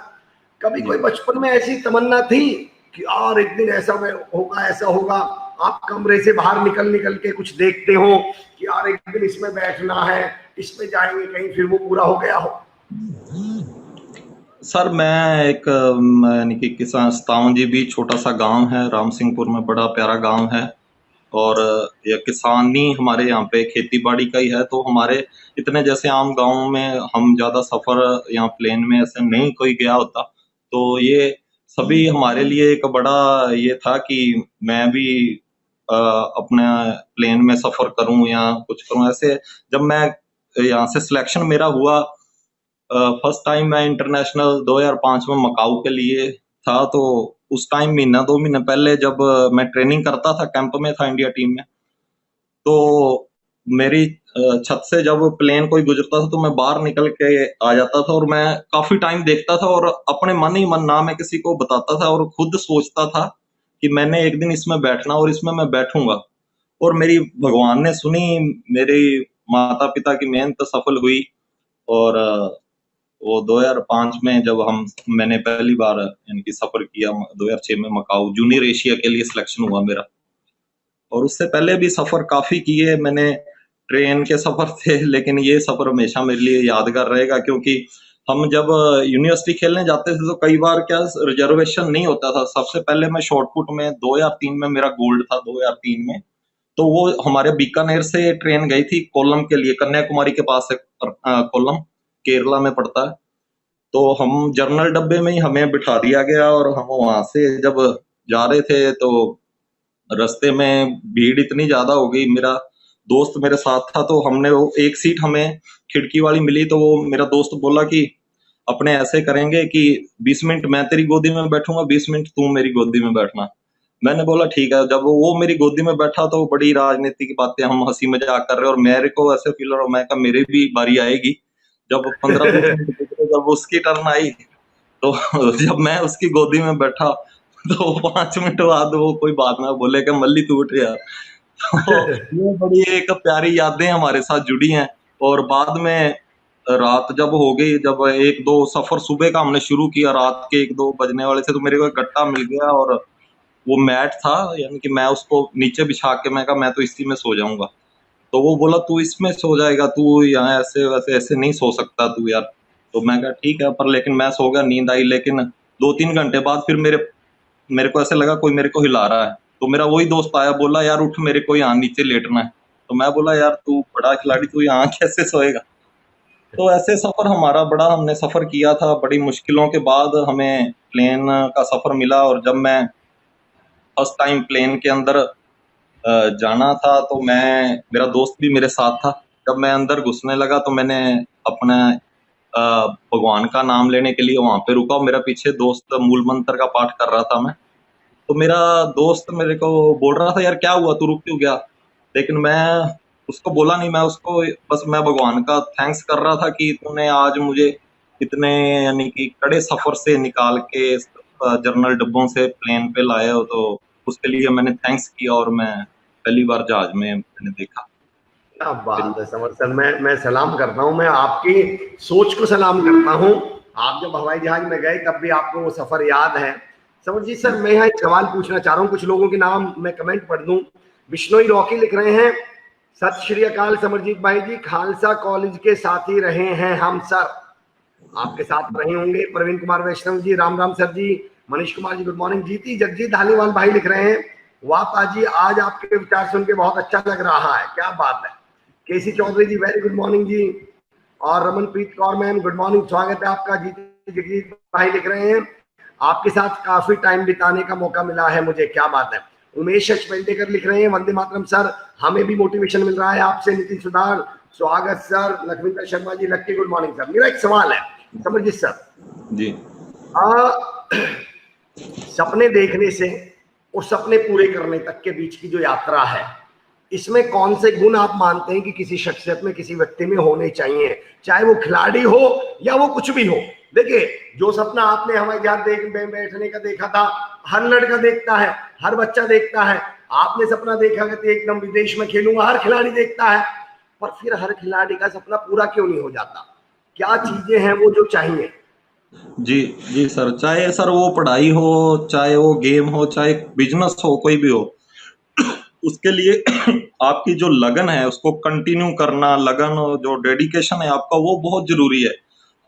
कभी कोई बचपन में ऐसी तमन्ना थी कि यार एक दिन ऐसा होगा, ऐसा होगा, आप कमरे से बाहर निकल निकल के कुछ देखते हो कि यार एक दिन इसमें बैठना है, इसमें जाएंगे कहीं, फिर वो पूरा हो गया हो? सर मैं एक यानी कि किसान, सतावन जीबी छोटा सा गांव है राम सिंहपुर में, बड़ा प्यारा गांव है। और ये किसानी हमारे यहाँ पे खेती बाड़ी का ही है। तो हमारे इतने जैसे आम गांव में हम ज्यादा सफर यहाँ प्लेन में ऐसे नहीं कोई गया होता। तो ये सभी हमारे लिए एक बड़ा ये था कि मैं भी अपने प्लेन में सफर करूं या कुछ करूं। ऐसे जब मैं यहाँ से सिलेक्शन मेरा हुआ, फर्स्ट टाइम मैं इंटरनेशनल 2005 में मकाऊ के लिए था, तो उस टाइम महीना 2 महीने पहले जब मैं ट्रेनिंग करता था, कैंप में था इंडिया टीम में, तो मेरी छत से जब प्लेन कोई गुजरता था तो मैं बाहर निकल के आ जाता था और मैं काफी टाइम देखता था और अपने मन ही मन, ना मैं किसी को बताता था और खुद सोचता था कि मैंने एक दिन इसमें बैठना और इसमें मैं बैठूंगा। और मेरी भगवान ने सुनी, मेरे माता पिता की मेहनत सफल हुई। और वो 2005 में जब मैंने पहली बार यानी कि सफर किया, 2006 में मकाऊ जूनियर एशिया के लिए सिलेक्शन हुआ मेरा। और उससे पहले भी सफर काफी किए मैंने, ट्रेन के सफर थे, लेकिन ये सफर हमेशा मेरे लिए यादगार रहेगा, क्योंकि हम जब यूनिवर्सिटी खेलने जाते थे तो कई बार क्या रिजर्वेशन नहीं होता था। सबसे पहले मैं शॉर्टपुट में 2003 में मेरा गोल्ड था, 2003 में, तो वो हमारे बीकानेर से ट्रेन गई थी कोल्लम के लिए, कन्याकुमारी के पास है कोल्लम, केरला में पड़ता है। तो हम जर्नल डब्बे में ही हमें बिठा दिया गया और हम वहां से जब जा रहे थे तो रास्ते में भीड़ इतनी ज्यादा हो गई, मेरा दोस्त मेरे साथ था, तो हमने वो एक सीट हमें खिड़की वाली मिली, तो वो मेरा दोस्त बोला कि अपने ऐसे करेंगे कि 20 मिनट मैं तेरी गोदी में बैठूंगा, 20 मिनट तू मेरी गोदी में बैठना। मैंने बोला ठीक है। जब वो मेरी गोदी में बैठा तो बड़ी राजनीति की बातें, हम हंसी मजाक कर रहे और मेरे को ऐसे फील हो रहा, मैं कहा मेरी भी बारी आएगी। जब 15-20 मिनट गुजरे, जब उसकी टर्न आई तो जब मैं उसकी गोदी में बैठा तो 5 मिनट बाद वो कोई बात ना बोले कि मल्ली तू उठ यार। तो ये बड़ी एक प्यारी यादें हमारे साथ जुड़ी हैं। और बाद में रात जब हो गई, जब 1-2 सफर सुबह का हमने शुरू किया, रात के 1-2 बजने वाले थे, तो मेरे को एक गट्टा मिल गया और वो मैट था, यानी कि मैं उसको नीचे बिछा के मैं कहा मैं तो इसी में सो जाऊंगा। तो वो बोला तू इसमें सो जाएगा, तू यहाँ ऐसे वैसे ऐसे नहीं सो सकता तू यार। तो मैं कहा ठीक है, पर लेकिन मैं सो गया, नींद आई। लेकिन 2-3 घंटे बाद फिर मेरे मेरे को ऐसे लगा कोई मेरे को हिला रहा है, तो मेरा वही दोस्त आया, बोला यार उठ, मेरे को यहाँ नीचे लेटना है। तो मैं बोला यार तू बड़ा खिलाड़ी, तू यहाँ कैसे सोएगा। तो ऐसे सफर हमारा बड़ा, हमने सफर किया था, बड़ी मुश्किलों के बाद हमें प्लेन का सफर मिला। और जब मैं फर्स्ट टाइम प्लेन के अंदर जाना था तो मेरा दोस्त भी मेरे साथ था। जब मैं अंदर घुसने लगा तो मैंने अपने भगवान का नाम लेने के लिए वहां पे रुका, और मेरा पीछे दोस्त मूल मंत्र का पाठ कर रहा था मैं। तो मेरा दोस्त मेरे को बोल रहा था यार क्या हुआ, तू रुक क्यों गया। लेकिन मैं उसको बोला नहीं, मैं उसको बस मैं भगवान का थैंक्स कर रहा था कि तूने आज मुझे इतने यानी कि कड़े सफर से निकाल के जर्नल डब्बों से प्लेन पे लाए हो, तो उसके लिए मैंने थैंक्स किया। और मैं पहली बार जहाज में मैंने देखा। क्या बात है समर सर, मैं सलाम करता हूँ, मैं आपकी सोच को सलाम करता हूँ। आप जब हवाई जहाज में गए तब भी आपको वो सफर याद है। समर जी सर, मैं यहाँ एक सवाल पूछना चाह रहा हूँ, कुछ लोगों के नाम मैं कमेंट पढ़ दूं। बिश्नोई रॉकी लिख रहे हैं, सत श्री अकाल समरजीत भाई जी, खालसा कॉलेज के साथी रहे हैं हम सर, आपके साथ रहे होंगे। प्रवीण कुमार वैष्णव जी, राम राम सर जी। Manish Kumar ji good morning. जीती जगजीत धालीवाल भाई लिख रहे हैं, वाह पाजी आज आपके विचार सुन के बहुत अच्छा लग रहा है, क्या बात है। केसी चौधरी जी वेरी गुड मॉर्निंग जी। और Ramanpreet Kaur ma'am good morning, स्वागत है आपका। जीती जगजीत भाई लिख रहे हैं, आपके साथ काफी टाइम बिताने का मौका मिला है मुझे, क्या बात है। उमेश पेंडेकर लिख रहे हैं, वंदे मातरम सर, हमें भी मोटिवेशन मिल रहा है आपसे। नितिन सुधार स्वागत सर। लक्ष्मीकांत शर्मा जी लक्की गुड मॉर्निंग सर। मेरा एक सवाल है समरजीत सर जी, सपने देखने से और सपने पूरे करने तक के बीच की जो यात्रा है, इसमें कौन से गुण आप मानते हैं कि किसी शख्सियत में, किसी व्यक्ति में होने चाहिए, चाहे वो खिलाड़ी हो या वो कुछ भी हो। देखिए, जो सपना आपने हवाई जहाज बैठने का देखा था, हर लड़का देखता है, हर बच्चा देखता है। आपने सपना देखा कि एकदम विदेश में खेलूंगा, हर खिलाड़ी देखता है। पर फिर हर खिलाड़ी का सपना पूरा क्यों नहीं हो जाता? क्या चीजें हैं वो जो चाहिए? जी जी सर, चाहे सर वो पढ़ाई हो, चाहे वो गेम हो, चाहे बिजनेस हो, कोई भी हो, उसके लिए आपकी जो लगन है उसको कंटिन्यू करना, लगन और जो डेडिकेशन है आपका, वो बहुत जरूरी है।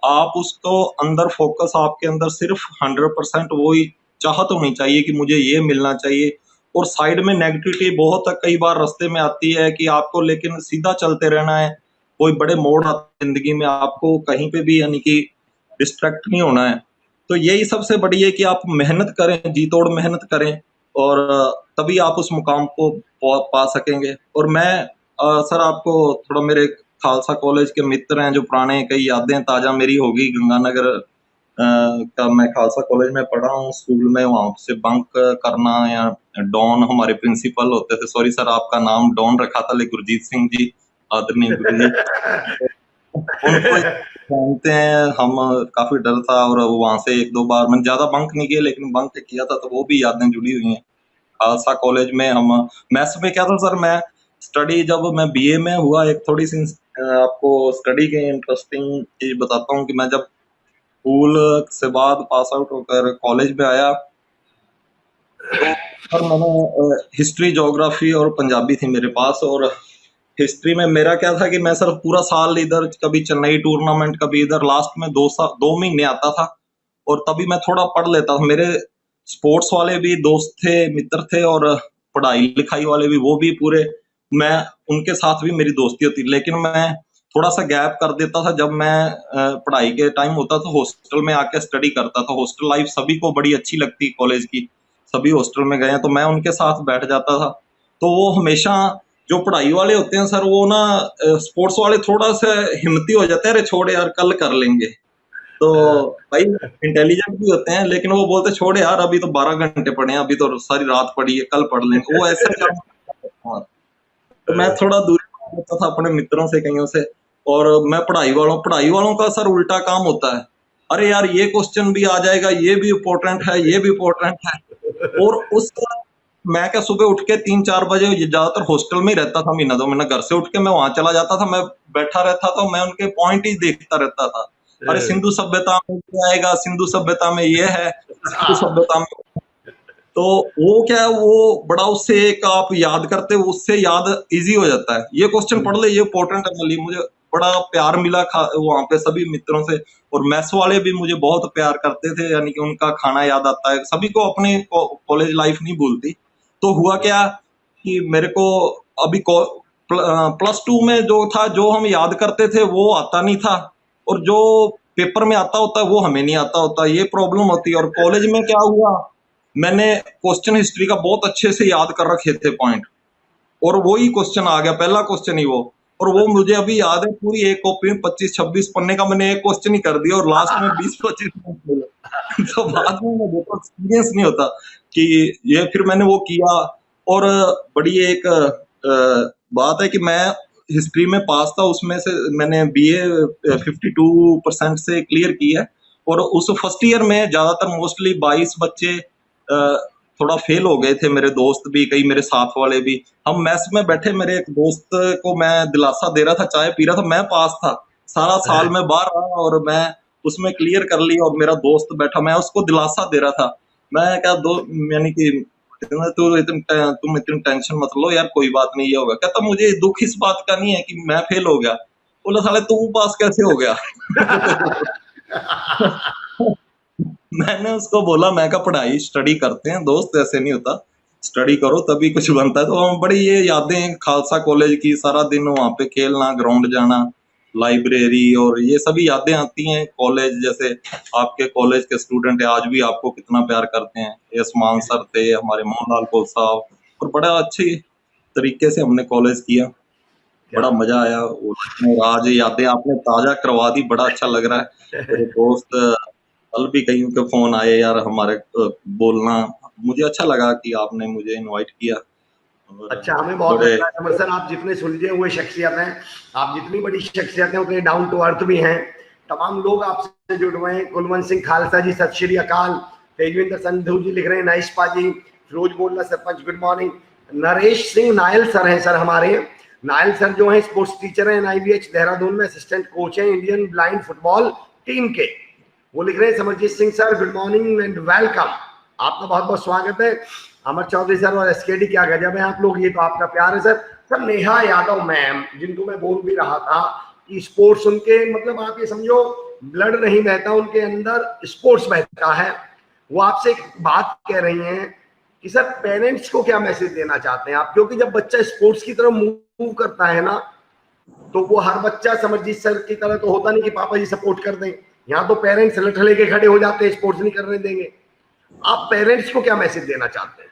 आप उसको अंदर फोकस, आपके अंदर सिर्फ 100% वही चाहत होनी चाहिए कि मुझे ये मिलना चाहिए। और साइड में नेगेटिविटी बहुत कई बार रास्ते में आती है कि आपको लेकिन सीधा चलते रहना है। कोई बड़े मोड़ आते हैं जिंदगी में, आपको कहीं पे भी यानी कि डिस्ट्रैक्ट नहीं होना है। तो यही सबसे बड़ी है कि आप मेहनत करें, जी तोड़ मेहनत करें। और तभी आप उस मुकाम को पा सकेंगे। और मैं सर आपको थोड़ा मेरे खालसा कॉलेज के मित्र हैं, जो पुराने कई यादें ताज़ा मेरी हो गई। गंगानगर का मैं खालसा कॉलेज में पढ़ा हूँ, स्कूल में, वहाँ से बंक करना, या डॉन हमारे प्रिंसिपल होते थे, सॉरी सर आपका नाम डॉन रखा था, लेकिन गुरजीत सिंह जी, आदरणीय गुरु जी, उनको जानते हैं हम। काफी डर था, और वहां से एक दो बार मैंने ज्यादा बंक नहीं किया, लेकिन बंक किया था, तो वो भी यादें जुड़ी हुई हैं। खालसा कॉलेज में हम मैथ्स में क्या था सर, मैं स्टडी जब मैं बीए में हुआ, एक थोड़ी सी आपको स्टडी के इंटरेस्टिंग चीज बताता हूँ कि मैं जब स्कूल से बाद पास आउट होकर कॉलेज में आया, तो सर मैंने हिस्ट्री, ज्योग्राफी और पंजाबी थी मेरे पास। और हिस्ट्री में मेरा क्या था कि मैं सर पूरा साल इधर, कभी चेन्नई टूर्नामेंट, कभी इधर, लास्ट में 2 महीने आता था, और तभी मैं थोड़ा पढ़ लेता था। मेरे स्पोर्ट्स वाले भी दोस्त थे, मित्र थे, और पढ़ाई लिखाई वाले भी, वो भी पूरे, मैं उनके साथ भी मेरी दोस्ती होती। लेकिन मैं थोड़ा सा गैप कर देता था जब मैं पढ़ाई के टाइम होता तो हॉस्टल में आके स्टडी करता था। हॉस्टल लाइफ सभी को बड़ी अच्छी लगती कॉलेज की, सभी हॉस्टल में गए हैं, तो मैं उनके साथ बैठ जाता था। तो वो हमेशा, जो पढ़ाई वाले होते हैं सर, वो ना स्पोर्ट्स वाले थोड़ा सा हिम्मती हो जाते हैं, अरे छोड़ यार कल कर लेंगे। तो भाई इंटेलिजेंट भी होते हैं, लेकिन वो बोलते छोड़ यार अभी तो 12 घंटे पढ़े हैं, अभी तो सारी रात पढ़ी है, कल पढ़ लेंगे, वो ऐसे काम करते हैं। तो मैं थोड़ा दूरी रहता था अपने मित्रों से, कईयों से। और मैं पढ़ाई वालों का सर उल्टा काम होता है, अरे यार ये क्वेश्चन भी आ जाएगा, ये भी इम्पोर्टेंट है, ये भी इम्पोर्टेंट है। और उस मैं क्या, सुबह उठ के 3-4 बजे, ज्यादातर हॉस्टल में ही रहता था, महीना 2 महीना, घर से उठ के मैं वहां चला जाता था, मैं बैठा रहता था, मैं उनके पॉइंट ही देखता रहता था। अरे सिंधु सभ्यता में क्या आएगा, सिंधु सभ्यता में ये है, सिंधु सभ्यता में, तो वो क्या है, वो बड़ा, उससे एक आप याद करते हो, उससे याद इजी हो जाता है, ये क्वेश्चन पढ़ ले, ये इंपॉर्टेंट है। मुझे बड़ा प्यार मिला वहां पे सभी मित्रों से। और मैथ्स वाले भी मुझे बहुत प्यार करते थे, यानी कि उनका खाना याद आता है। सभी को अपनी कॉलेज लाइफ नहीं भूलती। तो हुआ क्या कि मेरे को अभी +2 में जो था, जो हम याद करते थे वो आता नहीं था, और जो पेपर में आता होता वो हमें नहीं आता होता, ये प्रॉब्लम होती है। और कॉलेज में क्या हुआ, मैंने क्वेश्चन हिस्ट्री का बहुत अच्छे से याद कर रखे थे पॉइंट, और वो ही क्वेश्चन आ गया, पहला क्वेश्चन ही वो, और वो मुझे अभी याद है, पूरी एक कॉपी में 25-26 पन्ने का मैंने एक क्वेश्चन ही कर दिया, और लास्ट में 20-25 मिले। तो बाद में मुझे एक्सपीरियंस नहीं होता कि ये, फिर मैंने वो किया। और बड़ी एक बात है कि मैं हिस्ट्री में पास था, उसमें से मैंने बीए 52% से क्लियर की है। और उस फर्स्ट ईयर में ज्यादातर मोस्टली 22 बच्चे थोड़ा फेल हो गए थे, मेरे दोस्त भी, कई मेरे साथ वाले भी। हम मैस में बैठे, मेरे एक दोस्त को मैं दिलासा दे रहा था, चाय पी रहा था, मैं पास था, सारा साल मैं बाहर रहा और मैं उसमें क्लियर कर ली, और मेरा दोस्त बैठा, मैं उसको दिलासा दे रहा था। मैं क्या दो, यानी कि तुम इतनी टेंशन मत लो यार, कोई बात नहीं, ये होगा। कहता मुझे दुख इस बात का नहीं है कि मैं फेल हो गया। बोला साले तू पास कैसे हो गया? मैंने उसको बोला, मैं कहा पढ़ाई स्टडी करते हैं दोस्त, ऐसे नहीं होता, स्टडी करो तभी कुछ बनता है। तो हम बड़ी ये यादें खालसा कॉलेज की, सारा दिन वहां पे खेलना, ग्राउंड जाना, लाइब्रेरी, और ये सभी यादें आती हैं। कॉलेज, जैसे आपके कॉलेज के स्टूडेंट है आज भी आपको कितना प्यार करते हैं, यसमान सर थे, हमारे मोहनलाल कोल साहब, और बड़ा अच्छे तरीके से हमने कॉलेज किया, बड़ा मजा आया। और आज यादें आपने ताजा करवा दी, बड़ा अच्छा लग रहा है। मेरे दोस्त कल भी कहीं के फोन आए यार हमारे, बोलना, मुझे अच्छा लगा कि आपने मुझे इनवाइट किया। अच्छा, हमें बहुत अच्छा लगा सर, आप जितने सुलझे हुए शख्सियत हैं, आप जितनी बड़ी शख्सियत हैं, उतने डाउन टू अर्थ भी हैं। तमाम लोग आपसे जुड़ रहे हैं। कुलवंत सिंह खालसा जी सत श्री अकाल, तेजविंदर संधू जी लिख रहे हैं नाइस पाजी, फिरोज बोलना sarpanch good morning. Naresh Singh Nayal sir हैं सर हमारे, नायल सर जो हैं स्पोर्ट्स टीचर हैं NIVH देहरादून में, असिस्टेंट कोच हैं इंडियन ब्लाइंड फुटबॉल टीम के। वो लिख रहे हैं Samarjeet Singh sir good morning and welcome, आपका बहुत बहुत स्वागत है। अमर चौधरी सर और SKD क्या गजब है आप लोग, ये तो आपका प्यार है sir. Sir Neha Yadav ma'am, जिनको मैं बोल भी रहा था कि स्पोर्ट्स उनके, मतलब आप ये समझो ब्लड नहीं बहता उनके अंदर, स्पोर्ट्स बहता है। वो आपसे एक बात कह रही हैं कि सर पेरेंट्स को क्या मैसेज देना चाहते हैं आप, क्योंकि जब बच्चा स्पोर्ट्स की तरफ मूव करता है ना, तो वो हर बच्चा समरजीत सर की तरह तो होता नहीं कि पापा जी सपोर्ट कर दें। यहाँ तो पेरेंट्स लठ लेके खड़े हो जाते हैं, स्पोर्ट्स नहीं करने देंगे। आप पेरेंट्स को क्या मैसेज देना चाहते हैं?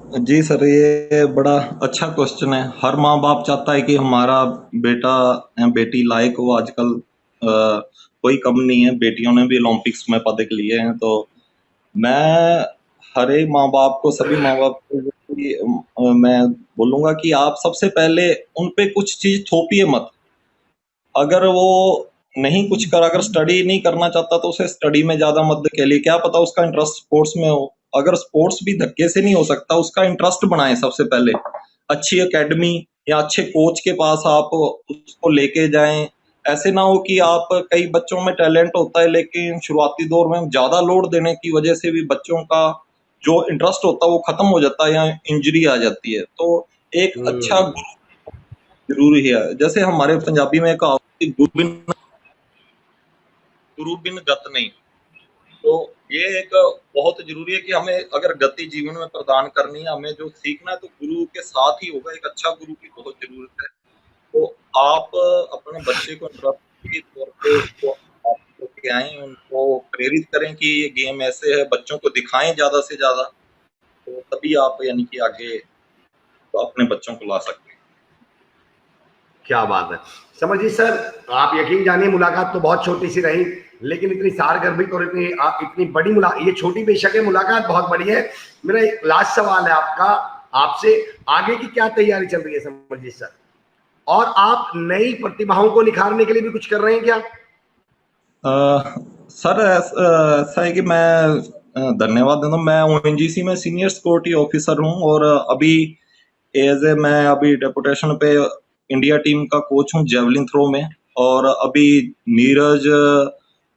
जी सर, ये बड़ा अच्छा क्वेश्चन है। हर माँ बाप चाहता है कि हमारा बेटा या बेटी लायक हो। आजकल कोई कम नहीं है, बेटियों ने भी ओलंपिक्स में पदक लिए हैं। तो मैं हर एक माँ बाप को, सभी माँ बाप को मैं बोलूंगा कि आप सबसे पहले उन पे कुछ चीज थोपिए मत। अगर वो नहीं कुछ कर, अगर स्टडी नहीं करना चाहता तो उसे स्टडी में ज्यादा मत धकेलिए। क्या पता उसका इंटरेस्ट स्पोर्ट्स में हो। अगर स्पोर्ट्स भी धक्के से नहीं हो सकता, उसका इंटरेस्ट बनाए सबसे पहले। अच्छी एकेडमी या अच्छे कोच के पास आप उसको लेके जाएं। ऐसे ना हो कि आप, कई बच्चों में टैलेंट होता है लेकिन शुरुआती दौर में ज्यादा लोड देने की वजह से भी बच्चों का जो इंटरेस्ट होता है वो खत्म हो जाता है या इंजरी आ जाती है। तो एक अच्छा हम्म। गुरु जरूरी है। जैसे हमारे पंजाबी में कहा, गुरु बिन गत नहीं। तो ये एक बहुत जरूरी है कि हमें अगर गति जीवन में प्रदान करनी है, हमें जो सीखना है तो गुरु के साथ ही होगा। एक अच्छा गुरु की बहुत जरूरत है। तो आप अपने बच्चे को इंटरेस्ट के तौर पे उसको आप लेके आएं, उनको प्रेरित करें कि ये गेम ऐसे है, बच्चों को दिखाएं ज्यादा से ज्यादा। तो तभी आप यानी कि आगे तो अपने बच्चों को ला सकते हैं। क्या बात है। समझिए सर, आप यकीन जानिए, मुलाकात तो बहुत छोटी सी रही, लेकिन इतनी सारगर्भित और इतनी बड़ी मुलाकात, ये छोटी बेशक है, मुलाकात बहुत बड़ी है। मेरा एक लास्ट सवाल है आपका, आपसे, आगे की क्या तैयारी चल रही है समझिए सर? और आप नई प्रतिभाओं को निखारने के लिए भी कुछ कर रहे हैं क्या? सर ऐसा है कि मैं धन्यवाद देता हूँ। मैं ओएनजीसी में सीनियर सिक्योरिटी ऑफिसर हूँ और अभी मैं अभी डेपुटेशन पे इंडिया टीम का कोच हूँ जेवलिन थ्रो में। और अभी नीरज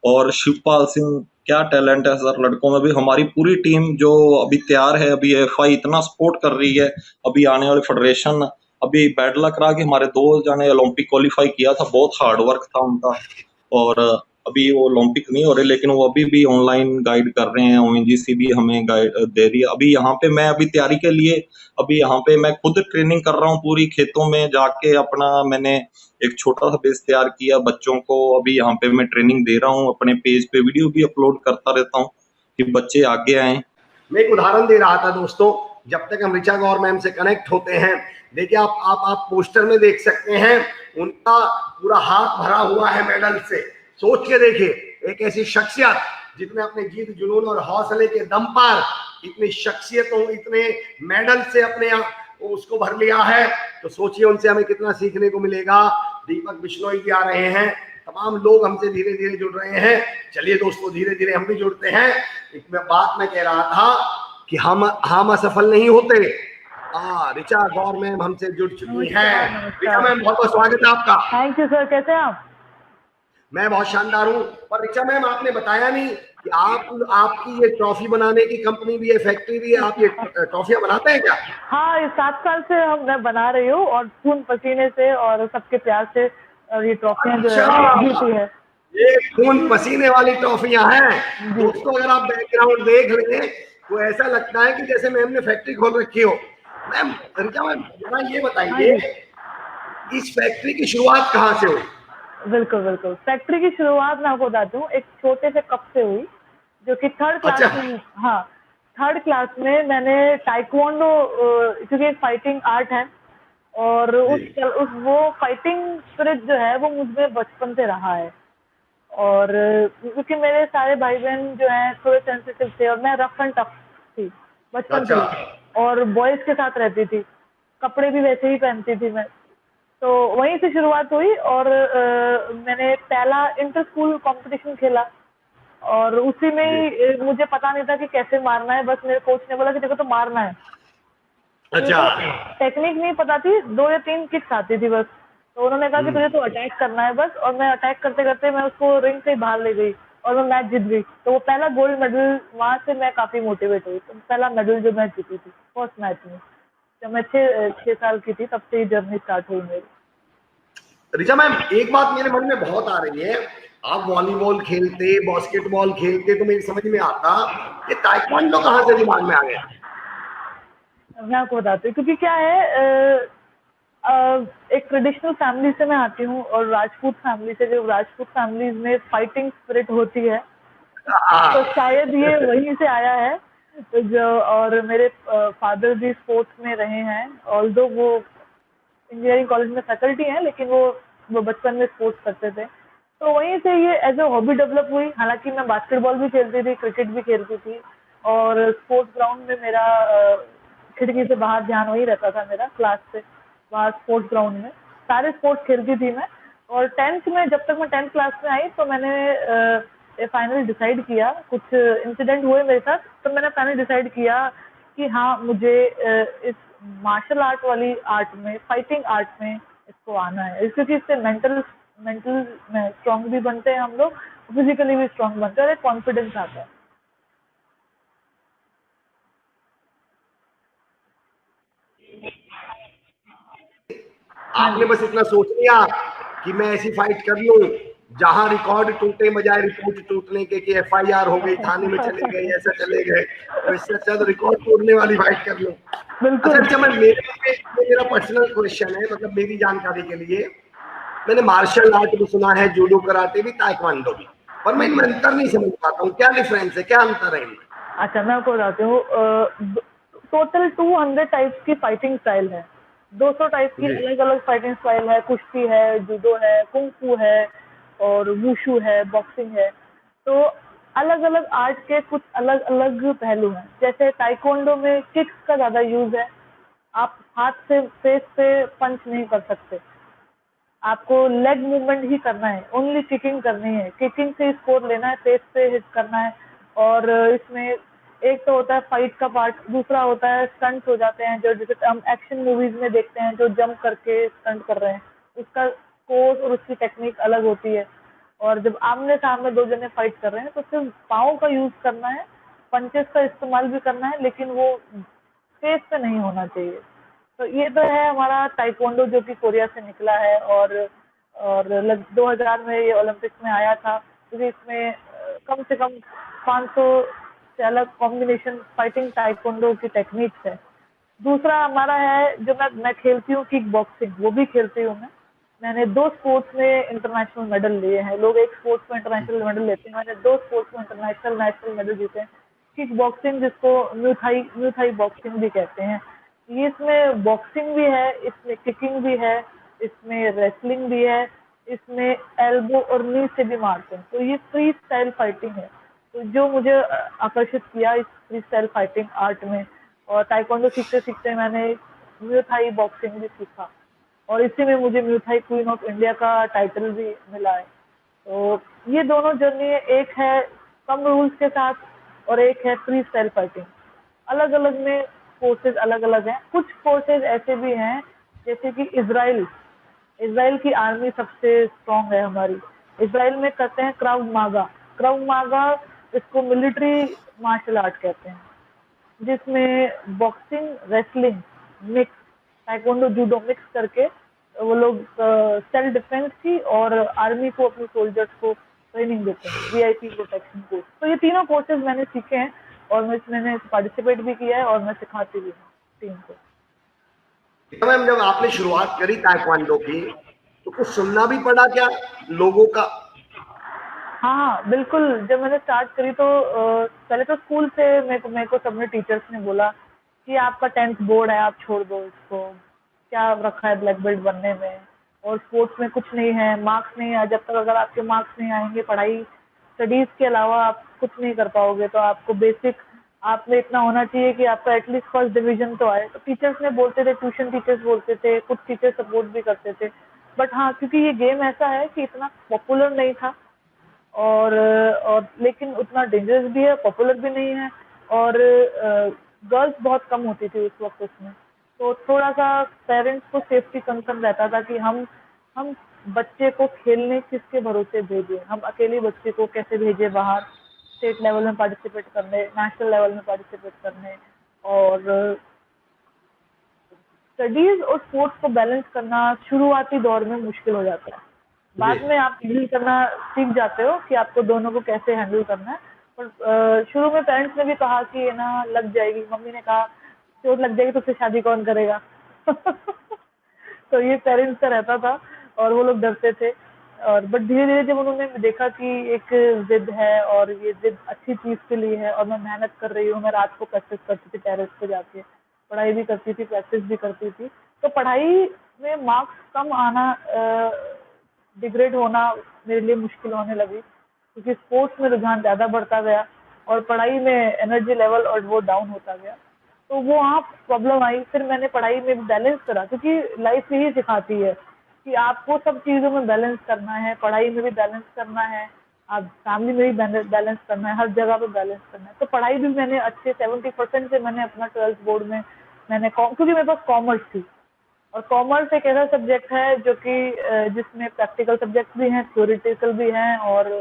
और शिवपाल सिंह, क्या टैलेंट है सर लड़कों में भी। हमारी पूरी टीम जो अभी तैयार है, अभी एफआई इतना सपोर्ट कर रही है। अभी आने वाली फेडरेशन, अभी बैड लक रहा कि हमारे दो जाने ओलंपिक क्वालिफाई किया था, बहुत हार्ड वर्क था उनका। और अभी वो ओलंपिक नहीं हो रहे लेकिन वो अभी भी ऑनलाइन गाइड कर रहे हैं। ओएनजीसी भी हमें गाइड दे रही है। अभी यहाँ पे मैं अभी तैयारी के लिए, अभी यहाँ पे मैं खुद ट्रेनिंग कर रहा हूँ पूरी खेतों में जाके। अपना मैंने एक छोटा सा बेस तैयार किया बच्चों को। अभी यहाँ पे मैं ट्रेनिंग दे रहा हूँ, अपने पेज पे वीडियो भी अपलोड करता रहता हूँ कि बच्चे आगे आए। मैं एक उदाहरण दे रहा था दोस्तों, जब तक हम ऋचा गौर मैम से कनेक्ट होते हैं, देखिए आप पोस्टर में देख सकते हैं, उनका पूरा हाथ भरा हुआ है मेडल से। सोच के देखिए, एक ऐसी शख्सियत जिसने अपने जीत जुनून और हौसले के दम पर इतनी शख्सियतों, इतने मेडल से अपने उसको भर लिया है, तो सोचिए उनसे हमें कितना सीखने को मिलेगा। दीपक बिश्नोई भी आ रहे हैं, तमाम लोग हमसे धीरे धीरे जुड़ रहे हैं। चलिए दोस्तों, धीरे धीरे हम भी जुड़ते हैं। एक बात मैं कह रहा था कि हम असफल नहीं होते। ऋचा गौर मैम हमसे जुड़ चुकी हैं। नमस्कार ऋचा नमस्कार। मैम, बहुत बहुत स्वागत है आपका। थैंक यू सर, कैसे हैं आप? मैं बहुत शानदार हूँ। पर ऋचा मैम, आपने बताया नहीं कि आपकी ये ट्रॉफी बनाने की कंपनी भी है, फैक्ट्री भी है, आप ये ट्रॉफियां बनाते हैं क्या? हाँ, ये 7 साल से मैं बना रही हूँ और खून पसीने से और सबके प्यार से। और ये ट्रॉफियाँ जो है अच्छा, जीती है। ये खून पसीने वाली ट्रॉफियां हैं जी। दोस्तों। अगर आप बैकग्राउंड देख लें तो ऐसा लगता है कि जैसे मैम ने फैक्ट्री खोल रखी हो। मैम, ऋचा मैम, जरा ये हाँ बताइए, जी, इस फैक्ट्री की शुरुआत कहाँ से हुई? बिल्कुल बिल्कुल। फैक्ट्री की शुरुआत मैं आपको बताती हूँ, एक छोटे से कप से हुई, जो कि थर्ड क्लास अच्छा। में। हाँ, थर्ड क्लास में मैंने टाइक्वांडो, क्योंकि एक फाइटिंग आर्ट है, और जी। उस वो फाइटिंग स्पिरिट जो है वो मुझमें बचपन से रहा है। और क्योंकि मेरे सारे भाई बहन जो हैं थोड़े सेंसिटिव थे और मैं रफ एंड टफ थी बचपन से अच्छा। ही, और बॉयज के साथ रहती थी, कपड़े भी वैसे ही पहनती थी मैं। तो वहीं से शुरुआत हुई और मैंने पहला इंटर स्कूल कंपटीशन खेला, और उसी में जी। ही मुझे पता नहीं था कि कैसे मारना है, बस मेरे कोच ने बोला कि देखो तो मारना है। अच्छा। तो टेक्निक नहीं पता थी, 2 या 3 किक्स आती थी बस। तो उन्होंने कहा कि तुझे तो अटैक करना है बस, और मैं अटैक करते करते मैं उसको रिंग से बाहर ले गई और मैं मैच जीत गई। तो वो पहला गोल्ड मेडल, वहां से मैं काफी मोटिवेट हुई। तो पहला मेडल जो मैं जीती थी फर्स्ट मैच में, जब मैं 6 साल की थी, तब से ही जर्नी स्टार्ट हुई मेरी। ऋचा मैम, एक बात मेरे मन में बहुत आ रही है। आप वॉलीबॉल खेलते, बास्केटबॉल खेलते, तो मेरी समझ में आता कि ताइक्वांडो कहाँ से दिमाग में आ गया? मैं आपको बताती हूँ, क्योंकि क्या है, एक ट्रेडिशनल फैमिली से मैं आती हूँ, और राजपूत फैमिली से, जो राजपूत फैमिलीज में फाइटिंग स्पिरिट होती है, तो हाँ। शायद ये वहीं से आया है। जो और मेरे फादर भी स्पोर्ट्स में रहे हैं, ऑल्दो वो इंजीनियरिंग कॉलेज में फैकल्टी हैं, लेकिन वो बचपन में स्पोर्ट्स करते थे। तो वहीं से ये एज अ हॉबी डेवलप हुई। हालांकि मैं बास्केटबॉल भी खेलती थी, क्रिकेट भी खेलती थी, और स्पोर्ट्स ग्राउंड में मेरा खिड़की से बाहर ध्यान वही रहता था मेरा, क्लास से बाहर स्पोर्ट्स ग्राउंड में सारे स्पोर्ट्स खेलती थी मैं। और टेंथ में, जब तक मैं टेंथ क्लास में आई, तो मैंने फाइनल डिसाइड किया, कुछ इंसिडेंट हुए मेरे साथ, तो मैंने फाइनल डिसाइड किया कि हाँ, मुझे इस मार्शल आर्ट वाली आर्ट में, फाइटिंग आर्ट में इसको आना है, क्योंकि इससे मेंटल मेंटल स्ट्रांग भी बनते हैं हम लोग, फिजिकली भी स्ट्रांग बनते हैं, और एक कॉन्फिडेंस आता है। हाँ आपने जी। बस इतना सोच लिया कि मैं ऐसी फाइट कर लूं जहां रिकॉर्ड टूटे बजाय रिपोर्ट टूटने के, कि एफआईआर हो गई, थाने में चले गए, ऐसा चले गए, तो इससे अच्छा तो रिकॉर्ड तोड़ने वाली फाइट कर लूं। बिल्कुल। अच्छा, मैं मेरा पर्सनल क्वेश्चन है, मतलब मेरी जानकारी के लिए, मैंने मार्शल आर्ट भी सुना है, जूडो कराटे भी, ताइक्वांडो भी, पर मैं इनमें अंतर नहीं समझ पाता हूँ। क्या डिफरेंस है, क्या अंतर है इनमें? अच्छा, मैं आपको बताती हूँ। टोटल 200 टाइप्स की फाइटिंग स्टाइल है, 200 टाइप की जी अलग अलग फाइटिंग स्टाइल है। कुश्ती है, जूडो है, कुंग फू है, और वुशु है, बॉक्सिंग है। तो अलग अलग आर्ट के कुछ अलग अलग पहलू हैं। जैसे ताइक्वांडो में किक्स का ज्यादा यूज है, आप हाथ से फेस पे पंच नहीं कर सकते, आपको लेग मूवमेंट ही करना है, ओनली किकिंग करनी है, किकिंग से स्कोर लेना है, फेस पे हिट करना है। और इसमें एक तो होता है फाइट का पार्ट, दूसरा होता है स्टंट्स हो जाते हैं, जो जैसे हम एक्शन मूवीज में देखते हैं, जो जंप करके स्टंट कर रहे हैं, उसका कोर्स और उसकी टेक्निक अलग होती है। और जब आमने सामने दो जने फाइट कर रहे हैं, तो सिर्फ पाँव का यूज करना है, पंचेस का इस्तेमाल भी करना है, लेकिन वो फेस पे नहीं होना चाहिए। तो ये तो है हमारा ताइक्वांडो, जो कि कोरिया से निकला है, और 2000 में ये ओलंपिक्स में आया था, क्योंकि इसमें कम से कम 500 से अलग कॉम्बिनेशन फाइटिंग ताइक्वांडो की टेक्निक्स है। दूसरा हमारा है, जो मैं खेलती हूँ, किक बॉक्सिंग, वो भी खेलती हूँ मैं। मैंने 2 स्पोर्ट्स में इंटरनेशनल मेडल लिए हैं। लोग एक स्पोर्ट्स में इंटरनेशनल मेडल लेते हैं, मैंने 2 स्पोर्ट्स में इंटरनेशनल नेशनल मेडल जीते हैं। किक बॉक्सिंग, जिसको म्यूथाई बॉक्सिंग भी कहते हैं। ये इसमें बॉक्सिंग भी है, इसमें किकिंग भी है, इसमें रेसलिंग भी है, इसमें एल्बो और नी से भी मारते हैं। तो ये फ्री स्टाइल फाइटिंग है। तो जो मुझे आकर्षित किया इस फ्री स्टाइल फाइटिंग आर्ट में, और ताइक्वांडो सीखते सीखते मैंने म्यूथाई बॉक्सिंग भी सीखा, और इसी में मुझे म्यूथाई क्वीन ऑफ इंडिया का टाइटल भी मिला है। तो ये दोनों जर्नी है, एक है कम रूल्स के साथ, और एक है फ्री स्टाइल फाइटिंग। अलग अलग में फोर्सेज अलग अलग हैं। कुछ फोर्सेज ऐसे भी हैं, जैसे कि इसराइल इसराइल की आर्मी सबसे स्ट्रांग है हमारी। इसराइल में करते हैं क्राउड मागा। क्राउड मागा, इसको मिलिट्री मार्शल आर्ट कहते हैं, जिसमें boxing, wrestling mix, taekwondo, judo mix करके वो लोग सेल्फ डिफेंस की और आर्मी को, अपने सोल्जर्स को ट्रेनिंग देते हैं, वीआईपी प्रोटेक्शन कोर्स। तो ये तीनों कोर्सेज मैंने सीखे हैं, और मैंने पार्टिसिपेट भी किया है, और मैं सिखाती भी हूँ टीम को। तो मैम, जब आपने शुरुआत करी ताइक्वांडो की, तो कुछ सुनना भी पड़ा क्या लोगों का? हाँ, बिल्कुल। जब मैंने स्टार्ट करी, तो पहले तो स्कूल से मेरे को सबने, टीचर्स ने बोला कि आपका 10th बोर्ड है, आप छोड़ दो इसको, क्या रखा है ब्लैक बेल्ट बनने में, और स्पोर्ट्स में कुछ नहीं है, मार्क्स नहीं है, जब तक अगर आपके मार्क्स नहीं आएंगे, पढ़ाई स्टडीज के अलावा आप कुछ नहीं कर पाओगे। तो आपको बेसिक, आप में इतना होना चाहिए कि आपका एटलीस्ट फर्स्ट डिवीजन तो आए। तो टीचर्स ने बोलते थे, ट्यूशन टीचर्स बोलते थे, कुछ टीचर सपोर्ट भी करते थे। बट हाँ, क्योंकि ये गेम ऐसा है कि इतना पॉपुलर नहीं था, और लेकिन उतना डेंजरस भी है, पॉपुलर भी नहीं है, और गर्ल्स बहुत कम होती थी उस वक्त उसमें। तो थोड़ा सा पेरेंट्स को सेफ्टी कंसर्न रहता था कि हम बच्चे को खेलने किसके भरोसे भेजें, हम अकेले बच्चे को कैसे भेजें बाहर स्टेट लेवल में पार्टिसिपेट करने, नेशनल लेवल में पार्टिसिपेट करने। और स्टडीज और स्पोर्ट्स को बैलेंस करना शुरुआती दौर में मुश्किल हो जाता है। जी बाद में आप हैंडल करना सीख जाते हो कि आपको दोनों को कैसे हैंडल करना है। पर शुरू में पेरेंट्स ने भी कहा कि ये ना लग जाएगी, मम्मी ने कहा चोट लग जाएगी तो फिर शादी कौन करेगा। तो ये पेरेंट्स का रहता था, और वो लोग डरते थे। और बट धीरे धीरे जब उन्होंने देखा कि एक जिद है और ये जिद अच्छी चीज के लिए है और मैं मेहनत कर रही हूँ, मैं रात को प्रैक्टिस करती थी टेरेस पे जाके, पढ़ाई भी करती थी, प्रैक्टिस भी करती थी, तो पढ़ाई में मार्क्स कम आना, डिग्रेड होना मेरे लिए मुश्किल होने लगी, क्योंकि स्पोर्ट्स में रुझान ज़्यादा बढ़ता गया और पढ़ाई में एनर्जी लेवल और वो डाउन होता गया। तो वो वहाँ प्रॉब्लम आई। फिर मैंने पढ़ाई में भी बैलेंस करा, क्योंकि लाइफ यही सिखाती है कि आपको सब चीज़ों में बैलेंस करना है, पढ़ाई में भी बैलेंस करना है, आप फैमिली में भी बैलेंस करना है, हर जगह पे बैलेंस करना है। तो पढ़ाई भी मैंने अच्छे 70% से मैंने अपना 12th बोर्ड में क्योंकि मेरे पास कॉमर्स थी, और कॉमर्स एक ऐसा सब्जेक्ट है जो कि जिसमें प्रैक्टिकल सब्जेक्ट भी हैं, थ्योरेटिकल भी हैं, और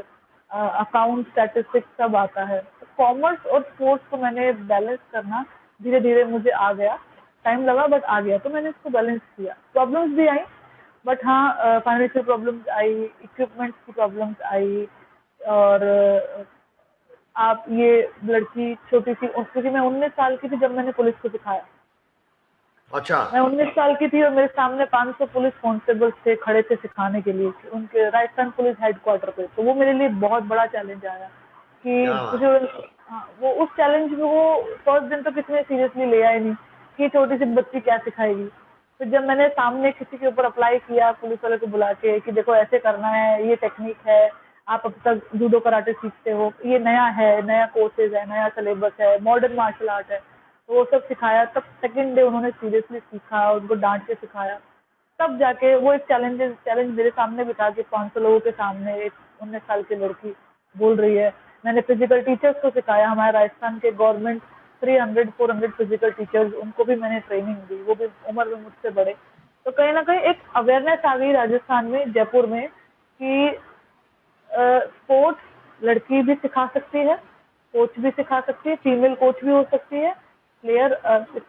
अकाउंट, स्टैटिस्टिक्स सब आता है। तो कॉमर्स और स्पोर्ट्स को मैंने बैलेंस करना धीरे धीरे मुझे आ गया, टाइम लगा बट आ गया। तो मैंने इसको बैलेंस किया। प्रॉब्लम्स भी आई, बट हाँ, फाइनेंशियल प्रॉब्लम्स आई, इक्विपमेंट्स की प्रॉब्लम्स आई, और आप ये लड़की छोटी सी, क्योंकि मैं 19 साल की थी जब मैंने पुलिस को सिखाया। अच्छा। मैं 19 साल की थी और मेरे सामने 500 पुलिस कांस्टेबल्स थे, खड़े थे सिखाने के लिए, उनके राजस्थान पुलिस हेडक्वार्टर पे। तो वो मेरे लिए बहुत बड़ा चैलेंज आया कि क्या मुझे, हाँ, वो उस चैलेंज में वो फर्स्ट दिन तो किसी ने सीरियसली लिया ही नहीं कि छोटी सी बच्ची क्या सिखाएगी। फिर जब मैंने सामने किसी के ऊपर अप्लाई किया, पुलिस वाले को बुला के कि देखो ऐसे करना है, ये टेक्निक है, आप अब तक जूडो कराटे सीखते हो, ये नया है, नया कोर्सेज है, नया सिलेबस है, मॉडर्न मार्शल आर्ट है, तो वो सब सिखाया। तब सेकंड डे उन्होंने सीरियसली सीखा, उनको डांट के सिखाया, तब जाके वो एक चैलेंज मेरे सामने बिठा के 500 लोगों के सामने एक 19 साल की लड़की बोल रही है। मैंने फिजिकल टीचर्स को सिखाया, हमारे राजस्थान के गवर्नमेंट 300-400 फिजिकल टीचर्स, उनको भी मैंने ट्रेनिंग दी, वो भी उम्र में मुझसे बड़े। तो कहीं ना कहीं एक अवेयरनेस आ गई राजस्थान में, जयपुर में, कि स्पोर्ट्स लड़की भी सिखा सकती है, कोच भी सिखा सकती है, फीमेल कोच भी हो सकती है, प्लेयर,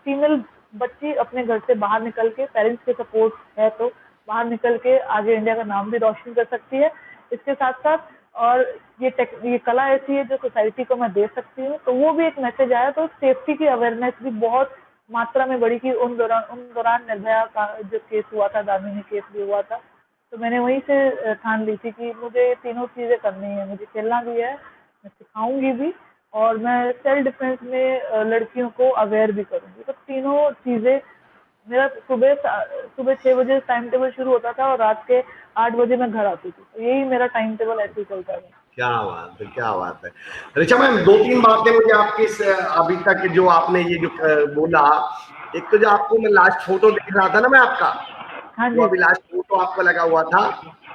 फीमेल बच्ची अपने घर से बाहर निकल के, पेरेंट्स के सपोर्ट है तो बाहर निकल के आगे इंडिया का नाम भी रोशन कर सकती है। इसके साथ साथ, और ये कला ऐसी है जो सोसाइटी को मैं दे सकती हूँ, तो वो भी एक मैसेज आया। तो सेफ्टी की अवेयरनेस भी बहुत मात्रा में बढ़ी कि उन दौरान निर्भया का जो केस हुआ था, दामिनी केस भी हुआ था, तो मैंने वहीं से ठान ली थी कि मुझे ये तीनों चीज़ें करनी है, मुझे खेलना भी है, मैं सिखाऊंगी भी, और मैं सेल्फ डिफेंस में लड़कियों को अवेयर भी करूंगी। तो तीनों चीज़ें, मेरा सुबह 6 बजे टाइम टेबल शुरू होता था और रात के 8 बजे मैं घर आती थी। तो यही मेरा टाइम टेबल ऐसे ही चलता था। क्या बात है, क्या बात है। ऋचा मैम, 2-3 बातें मुझे आपकी अभी तक जो आपने ये जो बोला, एक तो जो आपको मैं लास्ट फोटो देख रहा था ना मैं आपका, हाँ जो जी। अभी लास्ट फोटो आपका लगा हुआ था,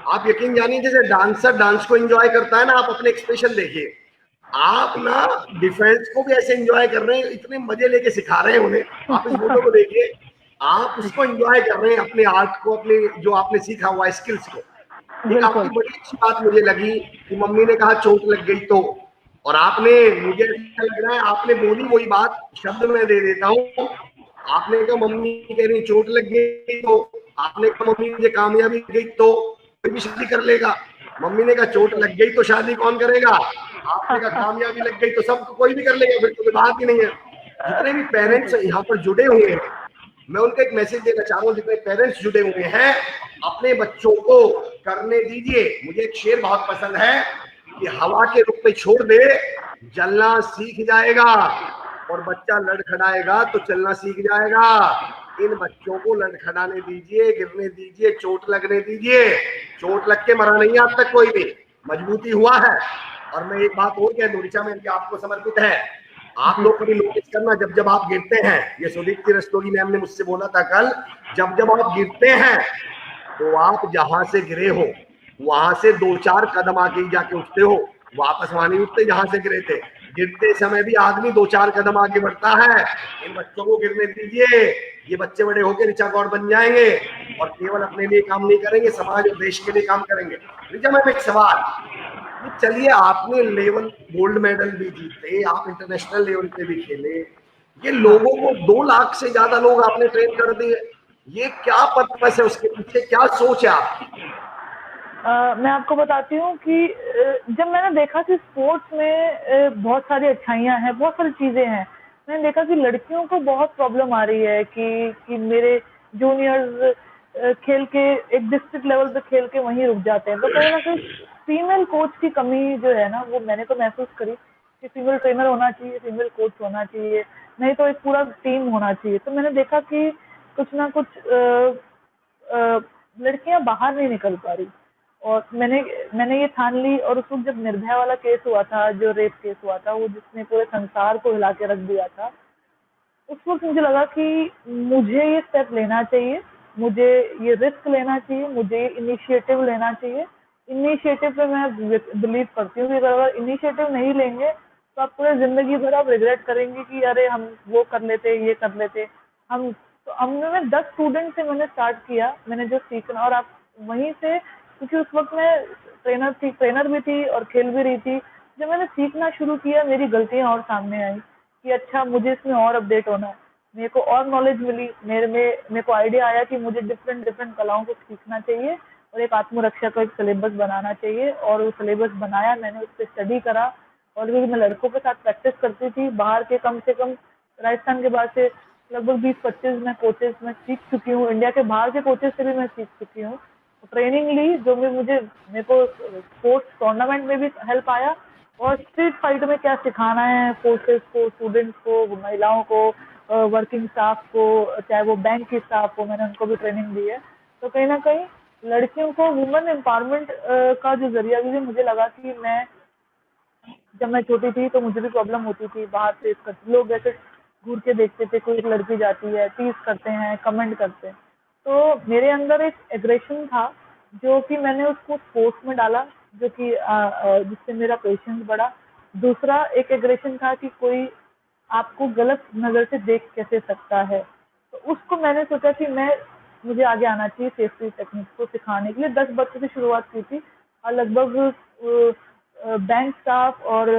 आप यकीन जानिए जैसे डांसर डांस को एंजॉय करता है ना, आप अपने एक्सप्रेशन देखिए, आप ना डिफेंस को भी ऐसे एंजॉय कर रहे हैं, इतने मजे लेके सिखा रहे हैं उन्हें। आप इस फोटो को देखिए, आप उसको एंजॉय कर रहे हैं, अपने आर्ट को, अपने जो आपने सीखा हुआ स्किल्स को। एक आपकी बिल्कुल। बड़ी अच्छी बात मुझे लगी कि मम्मी ने कहा चोट लग गई तो, और आपने, मुझे ऐसा लग रहा है आपने बोली वही बात, शब्द में दे देता हूँ, आपने कहा मम्मी कह रही चोट लग गई तो, आपने कहा मम्मी मुझे कामयाबी लग गई तो कोई भी शादी कर लेगा, मम्मी ने कहा चोट लग गई तो शादी कौन करेगा, आपने कहा कामयाबी लग गई तो सब कोई भी कर लेगा, फिर तो कोई बात ही नहीं है। जितने भी पेरेंट्स यहाँ पर जुड़े हुए हैं, मैं उनको एक मैसेज देना चाह रहा हूँ, जितने पेरेंट्स जुड़े हुए हैं, अपने बच्चों को करने दीजिए। मुझे एक शेर बहुत पसंद है कि हवा के रुख पे छोड़ दे, जलना सीख जाएगा, और बच्चा लड़खड़ाएगा तो चलना सीख जाएगा। इन बच्चों को लड़खड़ाने दीजिए, गिरने दीजिए, चोट लगने दीजिए। चोट लग के मरा नहीं आज तक कोई भी, मजबूती हुआ है। और मैं एक बात और कह दूं, ऋचा मैम की आपको समर्पित है, आप लोग कभी नोटिस करना, जब जब आप गिरते हैं, ये सुदीप्ति रस्तोगी मैम ने मुझसे बोला था कल, जब जब आप गिरते हैं तो आप जहां से गिरे हो वहां से 2-4 कदम आगे जाके उठते हो, वापस वहां नहीं उठते जहां से गिरे थे। गिरते समय भी आदमी 2-4 कदम आगे बढ़ता है। इन बच्चों को गिरने दीजिए, ये बच्चे बड़े होकर ऋचा गौड़ बन जाएंगे और केवल अपने लिए काम नहीं करेंगे, समाज और देश के लिए काम करेंगे। ऋचा मैम, एक सवाल, चलिए आपने लेवल गोल्ड मेडल भी जीते, आप इंटरनेशनल लेवल पे भी खेले, ये लोगों को 2 लाख से ज्यादा लोग आपने ट्रेन कर दिए, ये क्या पर्पस है, उसके पीछे क्या सोच है आपकी? मैं आपको बताती हूँ कि जब मैंने देखा कि स्पोर्ट्स में बहुत सारी अच्छाइयाँ हैं, बहुत सारी चीज़ें हैं, मैंने देखा कि लड़कियों को बहुत प्रॉब्लम आ रही है कि मेरे जूनियर्स खेल के एक डिस्ट्रिक्ट लेवल पे खेल के वहीं रुक जाते हैं। तो कहीं ना कहीं फीमेल कोच की कमी जो है ना, वो मैंने तो महसूस करी कि फीमेल ट्रेनर होना चाहिए, फीमेल कोच होना चाहिए, नहीं तो एक पूरा टीम होना चाहिए। तो मैंने देखा कि कुछ ना कुछ लड़कियां बाहर नहीं निकल पा रही, और मैंने ये ठान ली। और उस वक्त जब निर्भया वाला केस हुआ था, जो रेप केस हुआ था, वो जिसने पूरे संसार को हिला के रख दिया था, उस वक्त मुझे लगा कि मुझे ये स्टेप लेना चाहिए, मुझे ये रिस्क लेना चाहिए, मुझे ये इनिशिएटिव लेना चाहिए। इनिशिएटिव पे मैं बिलीव करती हूँ कि अगर इनिशिएटिव नहीं लेंगे तो आप पूरे जिंदगी भर आप रिग्रेट करेंगे कि अरे हम वो कर लेते, ये कर लेते। हम तो हमने मैं 10 स्टूडेंट से मैंने स्टार्ट किया, मैंने जो सीखना, और आप वहीं से, क्योंकि उस वक्त मैं ट्रेनर भी थी और खेल भी रही थी। जब मैंने सीखना शुरू किया, मेरी गलतियां और सामने आई कि अच्छा मुझे इसमें और अपडेट होना है, मेरे को और नॉलेज मिली, मेरे को आइडिया आया कि मुझे डिफरेंट कलाओं को सीखना चाहिए और एक आत्मरक्षा का एक सिलेबस बनाना चाहिए। और वो सिलेबस बनाया मैंने, उस पर स्टडी करा। और क्योंकि मैं लड़कों के साथ प्रैक्टिस करती थी, बाहर के कम से कम राजस्थान के बाहर से लगभग 20-25 मैं कोचेस में सीख चुकी हूँ, इंडिया के बाहर के कोचेस से भी मैं सीख चुकी हूँ। ट्रेनिंग ली, जो भी मेरे को स्पोर्ट्स टूर्नामेंट में भी हेल्प आया, और स्ट्रीट फाइट में क्या सिखाना है फोर्सेस को, स्टूडेंट्स को, महिलाओं को, वर्किंग स्टाफ को, चाहे वो बैंक की स्टाफ को, मैंने उनको भी ट्रेनिंग दी है। तो कहीं ना कहीं लड़कियों को वुमेन एम्पावरमेंट का जो जरिया भी है, मुझे लगा कि जब मैं छोटी थी तो मुझे भी प्रॉब्लम होती थी, बाहर से लोग ऐसे घूर के देखते थे, कोई एक लड़की जाती है, टीज करते हैं, कमेंट करते हैं। तो मेरे अंदर एक एग्रेशन था, जो कि मैंने उसको स्पोर्ट्स में डाला, जो कि जिससे मेरा पेशेंस बढ़ा। दूसरा एक एग्रेशन था कि कोई आपको गलत नजर से देख कैसे सकता है, तो उसको मैंने सोचा कि मुझे आगे आना चाहिए सेफ्टी टेक्निक्स को सिखाने के लिए। 10 बच्चों से शुरुआत की थी, और लगभग बैंक स्टाफ और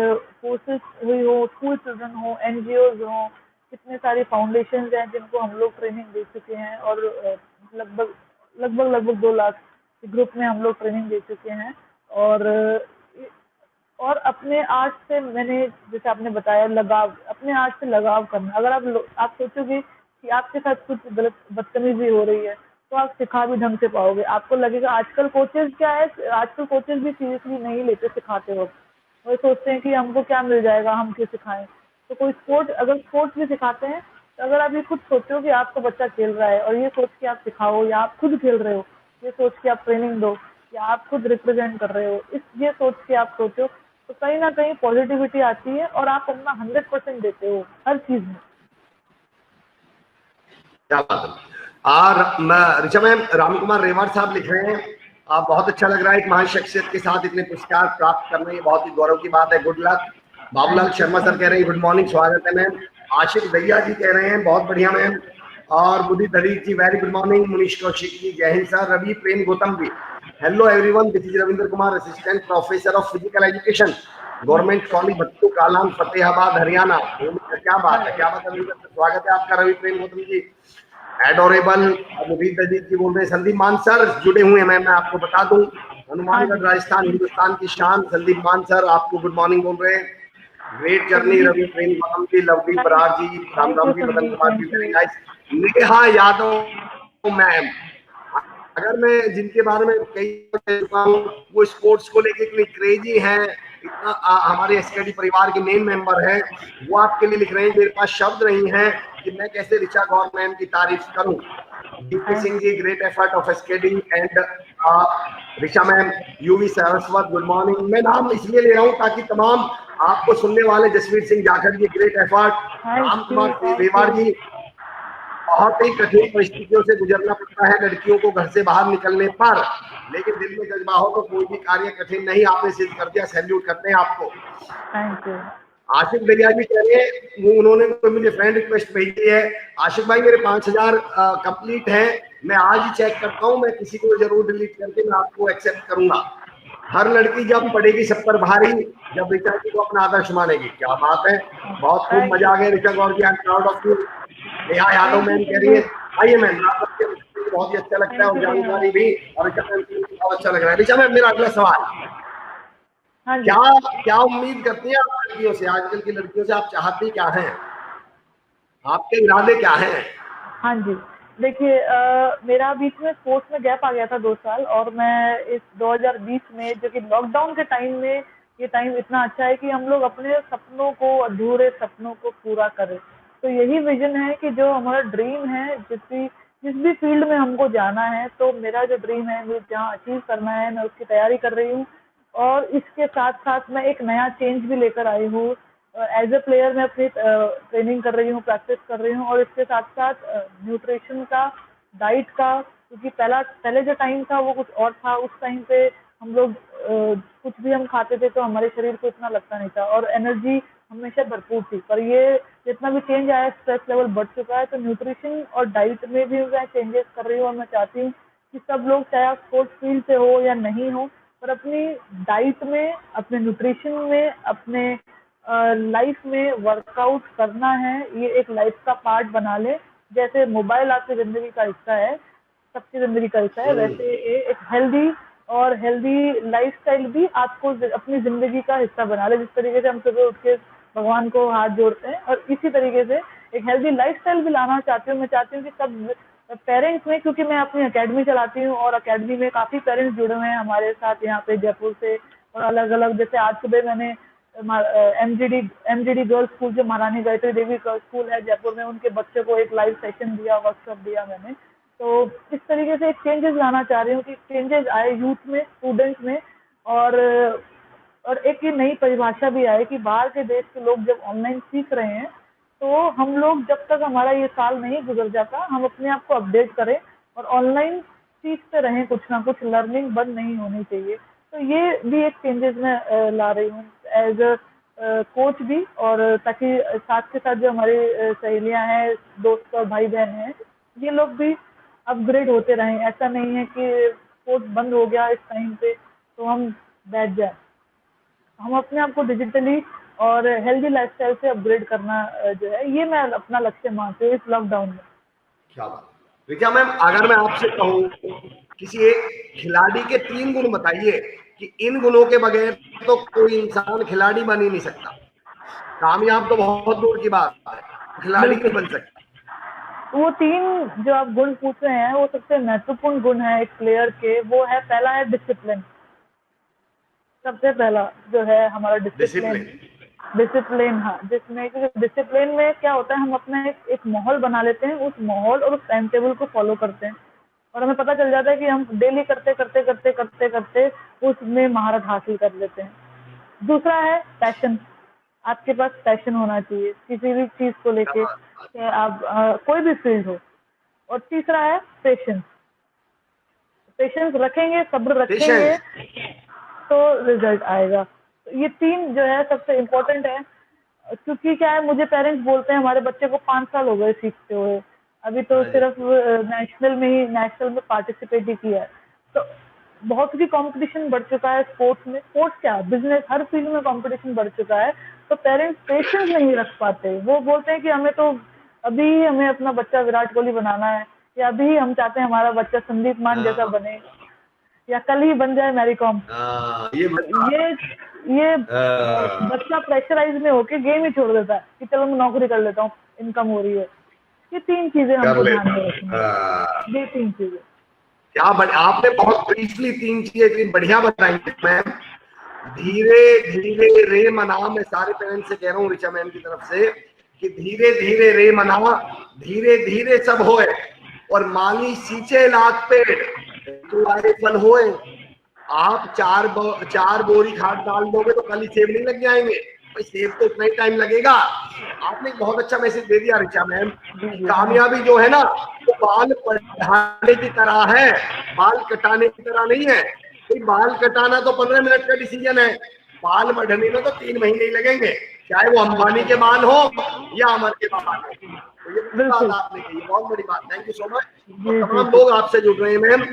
फोर्सेस हुई हो, स्कूल चिल्ड्रन हो, एनजीओज हो, कितने सारे फाउंडेशन हैं जिनको हम लोग ट्रेनिंग दे चुके हैं। और लगभग 2 लाख ग्रुप में हम लोग ट्रेनिंग दे चुके हैं। और अपने आर्ट से मैंने, जैसे आपने बताया, अपने आर्ट से लगाव करना। अगर आप सोचोगे कि आपके साथ कुछ गलत बदतमीजी हो रही है, तो आप सिखा भी ढंग से पाओगे। आपको लगेगा आजकल कोचेस क्या है, आजकल कोचेस भी सीरियसली नहीं लेते सिखाते वक्त, वो सोचते हैं कि हमको क्या मिल जाएगा, हम क्यों सिखाएं। तो अगर स्पोर्ट्स भी सिखाते हैं, तो अगर आप ये खुद सोचो कि आपका बच्चा खेल रहा है, और ये सोच के आप सिखाओ, या आप खुद खेल रहे हो, ये सोच के आप ट्रेनिंग दो, या आप खुद रिप्रेजेंट कर रहे हो, ये सोच के आप सोचो, तो कहीं ना कहीं पॉजिटिविटी आती है, और आप अपना 100% देते हो हर चीज में। क्या बात है। और ऋचा मैम, राम कुमार रेवाड़ साहब लिख रहे हैं, आप बहुत अच्छा लग रहा है, एक महान शख्सियत के साथ इतने पुरस्कार प्राप्त करना, ये बहुत ही गौरव की बात है, good luck. Babulal Sharma sir कह रहे हैं गुड मॉर्निंग, स्वागत है मैम। आशिक दैया जी कह रहे हैं बहुत बढ़िया मैम। और बुद्धि Dalip ji very good morning. Munish Kaushik ji जय हिंद sir. Ravi Prem Gautam ji hello everyone, this is Ravinder Kumar, assistant professor of physical education, government college Battu Kalan, Fatehabad, Haryana. क्या बात है, क्या बात है, स्वागत है आपका रवि प्रेम गौतम जी। एडोरेबल मुबीन दजीद जी बोल रहे हैं, संदीप मान सर जुड़े हुए हैं मैम, मैं आपको बता दूं, हनुमानगढ़ राजस्थान, हिंदुस्तान की शान। संदीप मान सर आपको गुड मॉर्निंग बोल रहे हैं। Great journey Ravi Prem Gautam ji, Lovely Brar ji, राम राम जी, Madan Kumar ji, very nice. Neha Yadav ma'am, अगर मैं जिनके बारे में कई चुका हूँ, वो स्पोर्ट्स को लेके इतनी क्रेजी हैं, इतना हमारे एसकेडी परिवार के मेन मेंबर हैं, वो आपके लिए लिख रहे हैं, मेरे पास शब्द नहीं है कि मैं कैसे ऋचा गौर मैम की तारीफ करूं। Deepti Singh ji great effort of SKD and Richa ma'am. UV Saraswat good morning. मैं नाम इसलिए ले रहा हूँ ताकि तमाम आपको सुनने वाले, जसवीर सिंह जाखड़ जी ग्रेट एफर्ट, राम कुमार रेवाड़ जी, बहुत ही कठिन परिस्थितियों से गुजरना पड़ता है लड़कियों को घर से बाहर निकलने पर, लेकिन दिल में जज्बा हो तो कोई भी कार्य कठिन नहीं, आपने सिद्ध कर दिया, सैल्यूट करते हैं आपको। Thank you. आशिक भैया जी कह रहे हैं, उन्होंने मुझे फ्रेंड रिक्वेस्ट भेजी है, आशिक भाई मेरे 5000 कंप्लीट हैं, मैं आज ही चेक करता हूं, मैं किसी को जरूर डिलीट करके मैं आपको एक्सेप्ट करूंगा। हर लड़की जब पड़ेगी सब पर भारी, जब ऋचा जी को अपना आदर्श मानेगी। क्या बात है, बहुत खूब मजा आ गया Richa Gaur ji, I am proud of you. Neha Yadav ma'am कह रही है आइए मैम, बहुत ही अच्छा लगता है और जानकारी भी, और ऋचा मैम बहुत अच्छा लग रहा है। ऋचा मैम मेरा अगला सवाल, क्या उम्मीद करती हैं आप लड़कियों से, आजकल की लड़कियों से आप चाहती क्या हैं, आपके इरादे क्या हैं? हाँ जी, देखिए मेरा बीच में स्पोर्ट्स में गैप आ गया था 2 साल, और मैं इस 2020 में, जो कि लॉकडाउन के टाइम में, ये टाइम इतना अच्छा है कि हम लोग अपने सपनों को, अधूरे सपनों को पूरा करें। तो यही विजन है कि जो हमारा ड्रीम है, जिस भी फील्ड में हमको जाना है, तो मेरा जो ड्रीम है, मुझे जहाँ अचीव करना है, मैं उसकी तैयारी कर रही हूँ। और इसके साथ साथ मैं एक नया चेंज भी लेकर आई हूँ। एज ए प्लेयर मैं अपनी ट्रेनिंग कर रही हूँ, प्रैक्टिस कर रही हूँ, और इसके साथ साथ न्यूट्रिशन का, डाइट का, क्योंकि पहले जो टाइम था वो कुछ और था। उस टाइम पे हम लोग कुछ भी हम खाते थे तो हमारे शरीर को इतना लगता नहीं था, और एनर्जी हमेशा भरपूर थी। पर ये जितना भी चेंज आया, स्ट्रेस लेवल बढ़ चुका है, तो न्यूट्रिशन और डाइट में भी मैं चेंजेस कर रही हूँ। और मैं चाहती हूँ कि सब लोग, चाहे आप स्पोर्ट्स फील्ड से हो या नहीं हो, पर अपनी डाइट में, अपने न्यूट्रिशन में, अपने लाइफ में वर्कआउट करना है, ये एक लाइफ का पार्ट बना ले। जैसे मोबाइल आपकी जिंदगी का हिस्सा है, सबकी जिंदगी का हिस्सा है, वैसे एक हेल्दी और हेल्दी लाइफस्टाइल भी आपको अपनी जिंदगी का हिस्सा बना ले। जिस तरीके से हम सुबह उठ के भगवान को हाथ जोड़ते हैं, और इसी तरीके से एक हेल्दी लाइफस्टाइल भी लाना चाहती हूँ। मैं चाहती हूँ कि सब पेरेंट्स में, क्योंकि मैं अपनी एकेडमी चलाती हूँ, और एकेडमी में काफ़ी पेरेंट्स जुड़े हुए हैं हमारे साथ यहाँ पे जयपुर से, और अलग अलग, जैसे आज सुबह मैंने एमजीडी गर्ल्स स्कूल, जो महारानी गायत्री देवी गर्ल्स स्कूल है जयपुर में, उनके बच्चों को एक लाइव सेशन दिया, वर्कशॉप दिया मैंने। तो इस तरीके से एक चेंजेस लाना चाह रही हूँ कि चेंजेस आए यूथ में, स्टूडेंट्स में, और एक ये नई परिभाषा भी आए कि बाहर के देश के लोग जब ऑनलाइन सीख रहे हैं, तो हम लोग, जब तक हमारा ये साल नहीं गुजर जाता, हम अपने आप को अपडेट करें और ऑनलाइन सीखते रहें। कुछ ना कुछ लर्निंग बंद नहीं होनी चाहिए। तो ये भी एक चेंजेस मैं ला रही हूँ एज अ कोच भी, और ताकि साथ के साथ जो हमारी सहेलियां हैं, दोस्त और भाई बहन हैं, ये लोग भी अपग्रेड होते रहें। ऐसा नहीं है कि स्पोर्ट्स बंद हो गया इस टाइम पे तो हम बैठ जाए। हम अपने आप को डिजिटली और हेल्दी लाइफस्टाइल से अपग्रेड करना जो है, ये मैं अपना लक्ष्य मानती हूँ इस लॉकडाउन में। क्या बात। रिचा मैम, अगर मैं आपसे कहूँ किसी एक खिलाड़ी के 3 गुण बताइए कि इन गुणों के बगैर तो कोई इंसान खिलाड़ी बन ही नहीं सकता, कामयाब तो बहुत दूर की बात है, खिलाड़ी नहीं बन सकता। वो 3 जो आप गुण पूछ रहे हैं, वो सबसे महत्वपूर्ण गुण है एक प्लेयर के। वो है, पहला है डिसिप्लिन। सबसे पहला जो है हमारा डिसिप्लिन। हाँ, जिसमें, क्योंकि डिसिप्लिन में क्या होता है, हम अपना एक माहौल बना लेते हैं, उस माहौल और उस टाइम टेबल को फॉलो करते हैं, और हमें पता चल जाता है कि हम डेली करते करते करते करते करते उसमें महारत हासिल कर लेते हैं। दूसरा है पैशन। आपके पास पैशन होना चाहिए किसी भी चीज को लेके, चाहे आप कोई भी फील्ड हो। और तीसरा है पेशेंस। पेशेंस रखेंगे, सब्र रखेंगे, तो रिजल्ट आएगा। तो ये 3 जो है सबसे इम्पोर्टेंट है। क्योंकि क्या है, मुझे पेरेंट्स बोलते हैं हमारे बच्चे को 5 साल हो गए सीखते हुए, अभी तो सिर्फ नेशनल में पार्टिसिपेट ही किया है। तो बहुत ही कंपटीशन बढ़ चुका है स्पोर्ट्स में। स्पोर्ट्स क्या, बिजनेस, हर फील्ड में कंपटीशन बढ़ चुका है। तो पेरेंट्स पेशेंस नहीं रख पाते। वो बोलते हैं कि हमें अपना बच्चा विराट कोहली बनाना है, या अभी हम चाहते हैं हमारा बच्चा संदीप मान जैसा बने, या कल ही बन जाए मैरी कॉम। ये बच्चा प्रेशराइज में होके गेम ही छोड़ देता है कि चलो मैं नौकरी कर लेता हूँ, इनकम हो रही है। ये 3 चीजें हमको ध्यान में रखनी है। ये 3 चीजें क्या आपने बहुत ब्रीफली 3 चीजें इतनी बढ़िया बताई मैम। धीरे धीरे रे मना, मैं सारे पेरेंट्स से कह रहा हूँ रिचा मैम की तरफ से कि धीरे धीरे रे मना, धीरे धीरे सब होए, और माली सींचे लाख पेड़ तुम्हारे फल होए। आप 4 बोरी खाद डाल दोगे तो कल ही सेब नहीं लग जाएंगे, भाई सेब तो उतना ही टाइम लगेगा। आपने बहुत अच्छा मैसेज दे दिया रिचा मैम। कामयाबी जो है ना, वो बाल बढ़ाने की तरह है, बाल कटाने की तरह नहीं है। भाई बाल कटाना तो 15 मिनट का डिसीजन है, बाल बढ़ने में तो 3 महीने ही लगेंगे, चाहे वो अंबानी के बाल हो या अमर के बाल हो। तो ये बात आपने कही, बहुत बड़ी बात, थैंक यू सो मच। तमाम लोग आपसे जुड़ रहे हैं मैम,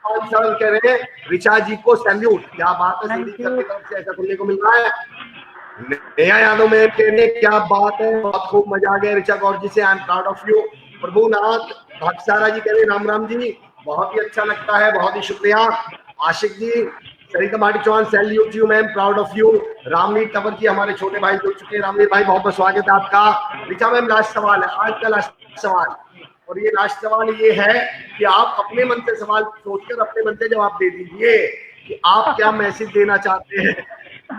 5 साल कह रहे हैं, रिचा जी को सैल्यूट। क्या बात है, संदीप सर की तरफ से ऐसा सुनने को मिल रहा है। नेहा यादव मैम कह रहे हैं क्या बात है, बहुत खूब मजा आ गया रिचा कौर जी से, I am proud of you. Prabhunath भक्सारा जी कह रहे हैं राम राम जी, बहुत ही अच्छा लगता है, बहुत ही शुक्रिया। आशिक जी, सरिता माटी Chauhan salute you ma'am, proud of you. Ramveer Tanwar ji हमारे छोटे भाई जुड़ चुके हैं, रामवीर भाई बहुत बहुत स्वागत है आपका। रिचा मैम लास्ट सवाल है, आज का लास्ट सवाल, और ये लास्ट सवाल ये है कि आप अपने मन से सवाल सोचकर अपने मन से जवाब दे दीजिए कि आप क्या मैसेज देना चाहते हैं,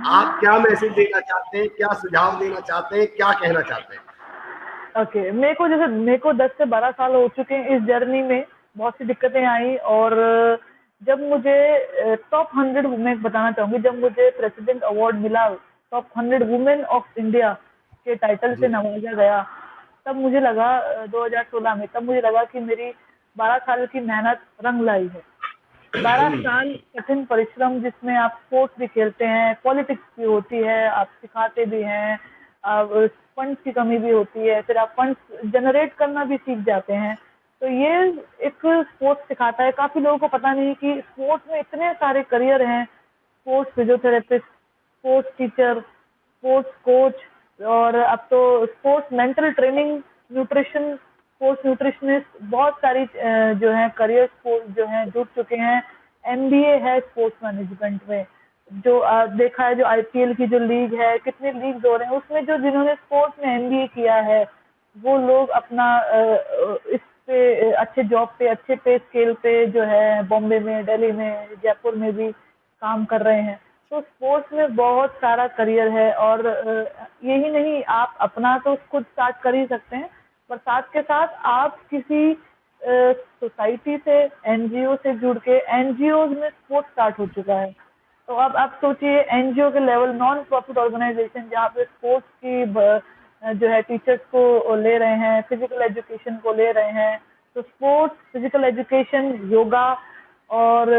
आप क्या मैसेज देना चाहते हैं, क्या सुझाव देना चाहते हैं, क्या कहना चाहते हैं। ओके, मेरे को 10 से 12 साल हो चुके हैं इस जर्नी में। बहुत सी दिक्कतें आई, और जब मुझे टॉप 100 वुमेन बताना चाहूंगी, जब मुझे प्रेसिडेंट अवार्ड मिला, टॉप 100 वुमेन ऑफ इंडिया के टाइटल से नवाजा गया, तब मुझे लगा 2016 में, तब मुझे लगा कि मेरी 12 साल की मेहनत रंग लाई है। 12 साल कठिन परिश्रम, जिसमें आप स्पोर्ट्स भी खेलते हैं, पॉलिटिक्स भी होती है, आप सिखाते भी हैं, फंड्स की कमी भी होती है, फिर आप फंड्स जनरेट करना भी सीख जाते हैं। तो ये एक स्पोर्ट्स सिखाता है। काफी लोगों को पता नहीं कि स्पोर्ट्स में इतने सारे करियर हैं, sports physiotherapist, sports teacher, sports coach, और अब तो sports mental training, nutrition, sports nutritionist, बहुत सारी जो है करियर स्पोर्ट्स जो है जुड़ चुके हैं। एमबीए है स्पोर्ट्स मैनेजमेंट में, जो देखा है, जो आईपीएल की जो लीग है, कितने लीग हो रहे हैं, उसमें जो जिन्होंने स्पोर्ट्स में एमबीए किया है, वो लोग अपना इस पे अच्छे जॉब पे, अच्छे पे स्केल पे जो है बॉम्बे में, दिल्ली में, जयपुर में भी काम कर रहे हैं। तो स्पोर्ट्स में बहुत सारा करियर है, और यही नहीं, आप अपना तो खुद स्टार्ट कर ही सकते हैं, पर साथ के साथ आप किसी सोसाइटी से, एनजीओ से जुड़ के, एनजीओ में स्पोर्ट्स स्टार्ट हो चुका है। तो अब आप सोचिए, एनजीओ के लेवल, नॉन प्रॉफिट ऑर्गेनाइजेशन, जहाँ पे स्पोर्ट्स की जो है टीचर्स को ले रहे हैं, फिजिकल एजुकेशन को ले रहे हैं। तो स्पोर्ट्स, फिजिकल एजुकेशन, योगा और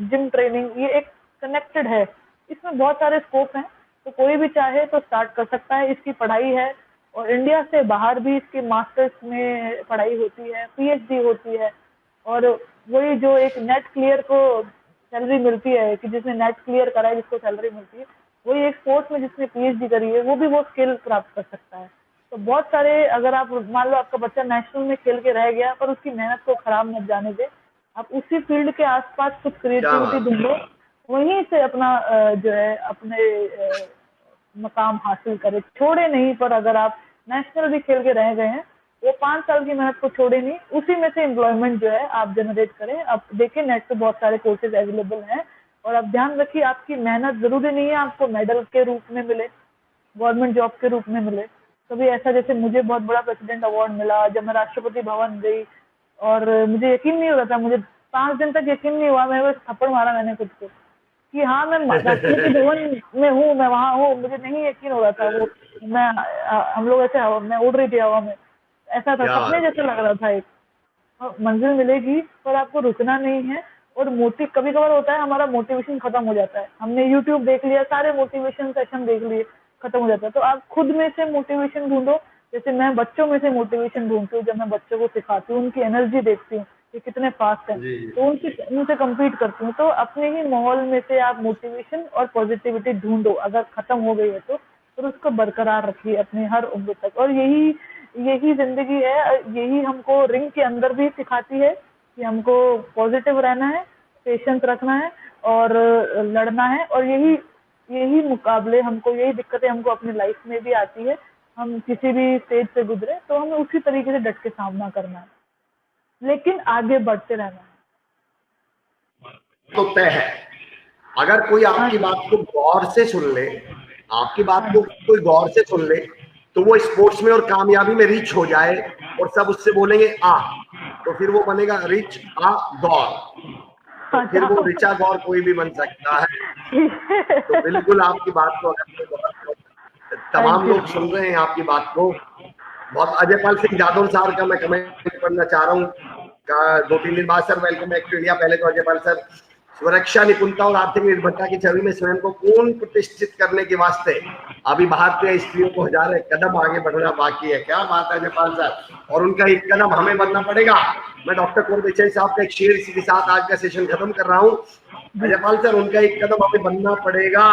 जिम ट्रेनिंग, ये एक कनेक्टेड है। इसमें बहुत सारे स्कोप हैं, तो कोई भी चाहे तो स्टार्ट कर सकता है। इसकी पढ़ाई है, और इंडिया से बाहर भी इसके मास्टर्स में पढ़ाई होती है, पीएचडी होती है। और वही जो एक नेट क्लियर को सैलरी मिलती है, कि जिसने नेट क्लियर करा है जिसको सैलरी मिलती है, वही एक स्पोर्ट्स में जिसने पीएचडी करी है, वो भी वो स्किल प्राप्त कर सकता है। तो बहुत सारे, अगर आप मान लो आपका बच्चा नेशनल में खेल के रह गया, पर उसकी मेहनत को खराब मत जाने दे, आप उसी फील्ड के आसपास कुछ क्रिएटिविटी ढूंढो, वहीं से अपना जो है अपने मकाम हासिल करे, छोड़े नहीं। पर अगर आप नेशनल भी खेल के रह गए हैं, वो 5 साल की मेहनत को छोड़े नहीं, उसी में से एम्प्लॉयमेंट जो है आप जनरेट करें। आप देखिए, नेट पे बहुत सारे कोर्सेज अवेलेबल हैं, और आप ध्यान रखिए, आपकी मेहनत जरूरी नहीं है आपको मेडल के रूप में मिले, गवर्नमेंट जॉब के रूप में मिले। कभी ऐसा, जैसे मुझे बहुत बड़ा प्रेसिडेंट अवार्ड मिला जब मैं राष्ट्रपति भवन गई, और मुझे यकीन नहीं हो रहा था, मुझे 5 दिन तक यकीन नहीं हुआ, मेरे को थप्पड़ मारा मैंने खुद को कि हाँ, मैं राष्ट्रपति भवन में हूँ, मैं वहाँ हूँ। मुझे नहीं यकीन हो रहा था। वो मैं हम लोग ऐसे मैं उड़ रही थी हवा में, ऐसा था, सपने जैसे लग रहा था। एक मंजिल मिलेगी, पर आपको रुकना नहीं है। और कभी कभार होता है हमारा मोटिवेशन खत्म हो जाता है, हमने यूट्यूब देख लिया, सारे मोटिवेशन सेशन देख लिए, खत्म हो जाता है। तो आप खुद में से मोटिवेशन ढूंढो। जैसे मैं बच्चों में से मोटिवेशन ढूंढती हूँ, जब मैं बच्चों को सिखाती हूँ, उनकी एनर्जी देखती हूँ कि कितने फास्ट है, तो उनसे कम्पीट करती हूँ। तो अपने ही माहौल में से आप मोटिवेशन और पॉजिटिविटी ढूंढो। अगर खत्म हो गई है तो फिर उसको बरकरार रखिए अपनी हर उम्र तक। और यही जिंदगी है, यही हमको रिंग के अंदर भी सिखाती है कि हमको पॉजिटिव रहना है, पेशेंस रखना है, और लड़ना है। और यही मुकाबले हमको, यही दिक्कतें हमको अपनी लाइफ में भी आती है। हम किसी भी स्टेज से गुजरे तो हमें उसी तरीके से डट के सामना करना है, लेकिन आगे बढ़ते रहना है। तो तय है, अगर कोई आपकी बात को गौर से सुन ले, आपकी बात को कोई गौर से सुन ले, तो वो स्पोर्ट्स में और कामयाबी में रिच हो जाए, और सब उससे बोलेंगे आ, तो फिर वो बनेगा रिच आ गौर। तो फिर वो रिचा गौर कोई भी बन सकता है। तो बिल्कुल आपकी बात को, अगर तमाम लोग सुन रहे हैं आपकी बात को, बहुत अजयपाल सिंह जादव सर का मैं कमेंट पढ़ना चाह रहा हूँ। 2-3 दिन बाद sir, welcome back to India. पहले तो अजयपाल सर, सुरक्षा, निपुणता और आर्थिक निर्भरता की छवि में स्वयं को पूर्ण प्रतिष्ठित करने के वास्ते अभी भारतीय स्त्रियों को हजारों कदम आगे बढ़ना बाकी है। क्या बात है अजयपाल सर, और उनका एक कदम हमें बढ़ना पड़ेगा। मैं डॉक्टर कुंवर देसाई साहब का एक शेर इसी के साथ आज का सेशन खत्म कर रहा हूँ। अजयपाल सर, उनका एक कदम हमें बनना पड़ेगा,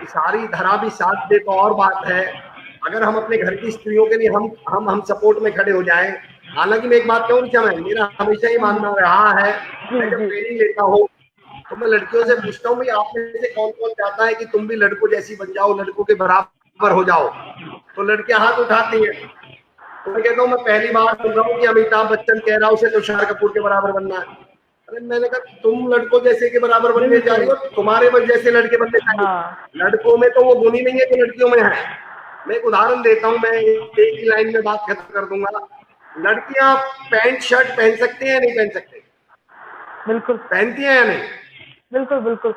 सारी धरा भी साथ दे तो और बात है। अगर हम अपने घर की स्त्रियों के लिए हम सपोर्ट में खड़े हो जाएं। हालांकि मैं एक बात कहूँ, मेरा हमेशा ये मानना रहा है, मैं जब ट्रेनिंग लेता हूँ तो मैं लड़कियों से पूछता हूँ, भाई आप में से कौन कौन चाहता है कि तुम भी लड़कों जैसी बन जाओ, लड़कों के बराबर हो जाओ। तो लड़कियां हाथ उठाती हैं। तो मैं कहता हूँ मैं पहली बार सुन रहा हूँ कि अमिताभ बच्चन कह रहा है उसे तुषार कपूर के बराबर बनना है। अरे मैंने कहा तुम लड़कों जैसे के बराबर बनने जा रही हो, तुम्हारे बस जैसे लड़के बनने चाहिए। हाँ लड़कों में तो वो गुण ही नहीं है जो लड़कियों में है। मैं एक उदाहरण देता हूँ, मैं एक ही लाइन में बात खत्म कर दूंगा। लड़कियां पैंट शर्ट पहन सकती हैं या नहीं पहन सकते? बिल्कुल पहनती हैं या नहीं? बिल्कुल बिल्कुल।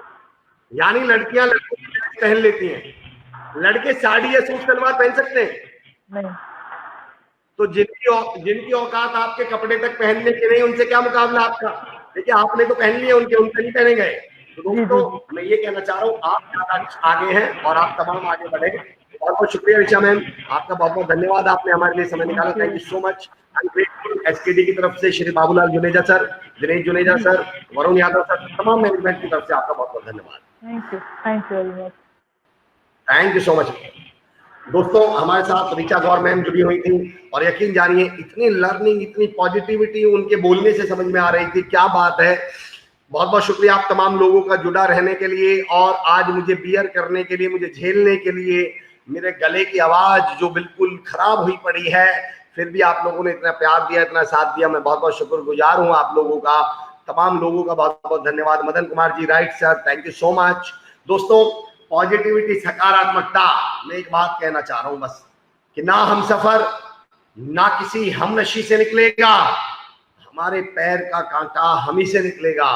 यानी लड़कियां लड़कों की ड्रेस पहन लेती हैं। लड़के साड़ी या सूट सलवार पहन सकते हैं? नहीं तो जिनकी औकात आपके कपड़े तक पहनने की नहीं, उनसे क्या मुकाबला आपका? देखिए आपने तो पहन लिए, उनसे नहीं पहने गए। तो दोस्तों मैं ये कहना चाह रहा हूँ, आप ज्यादा आगे हैं और आप तमाम आगे बढ़े। बहुत बहुत शुक्रिया ऋचा मैम, आपका बहुत बहुत धन्यवाद, आपने हमारे लिए समय निकाला। Thank you so much. I am grateful. SKD की तरफ से Shri Babulal Juneja sir, Dinesh Juneja sir, Varun Yadav sir, तमाम मैनेजमेंट की तरफ से आपका बहुत बहुत धन्यवाद। Thank you very much. Thank you so much. दोस्तों हमारे साथ ऋचा गौर मैम जुड़ी हुई थी और यकीन जानिए इतनी लर्निंग, इतनी पॉजिटिविटी उनके बोलने से समझ में आ रही थी, क्या बात है। बहुत बहुत शुक्रिया आप तमाम लोगों का जुड़ा रहने के लिए और आज मुझे बियर करने के लिए, मुझे झेलने के लिए। मेरे गले की आवाज जो बिल्कुल खराब हुई पड़ी है, फिर भी आप लोगों ने इतना प्यार दिया, इतना साथ दिया, मैं बहुत बहुत शुक्रगुजार हूँ आप लोगों का, तमाम लोगों का बहुत बहुत धन्यवाद। Madan Kumar ji, right sir, thank you so much. दोस्तों पॉजिटिविटी, सकारात्मकता, मैं एक बात कहना चाह रहा हूं बस, कि ना हम सफर ना किसी हमनशी से निकलेगा, हमारे पैर का कांटा हम ही से निकलेगा।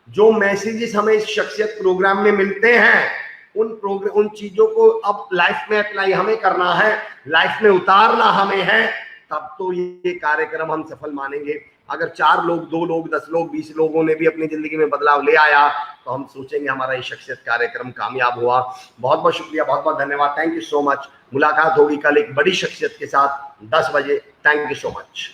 जो मैसेजेस हमें इस शख्सियत प्रोग्राम में मिलते हैं, उन चीजों को अब लाइफ में अप्लाई हमें करना है, लाइफ में उतारना हमें है, तब तो ये कार्यक्रम हम सफल मानेंगे। अगर 4 लोग, 2 लोग, 10 लोग, 20 लोगों ने भी अपनी जिंदगी में बदलाव ले आया तो हम सोचेंगे हमारा ये शख्सियत कार्यक्रम कामयाब हुआ। बहुत बहुत शुक्रिया, बहुत बहुत धन्यवाद, थैंक यू सो मच। मुलाकात होगी कल एक बड़ी शख्सियत के साथ 10 बजे। Thank you so much.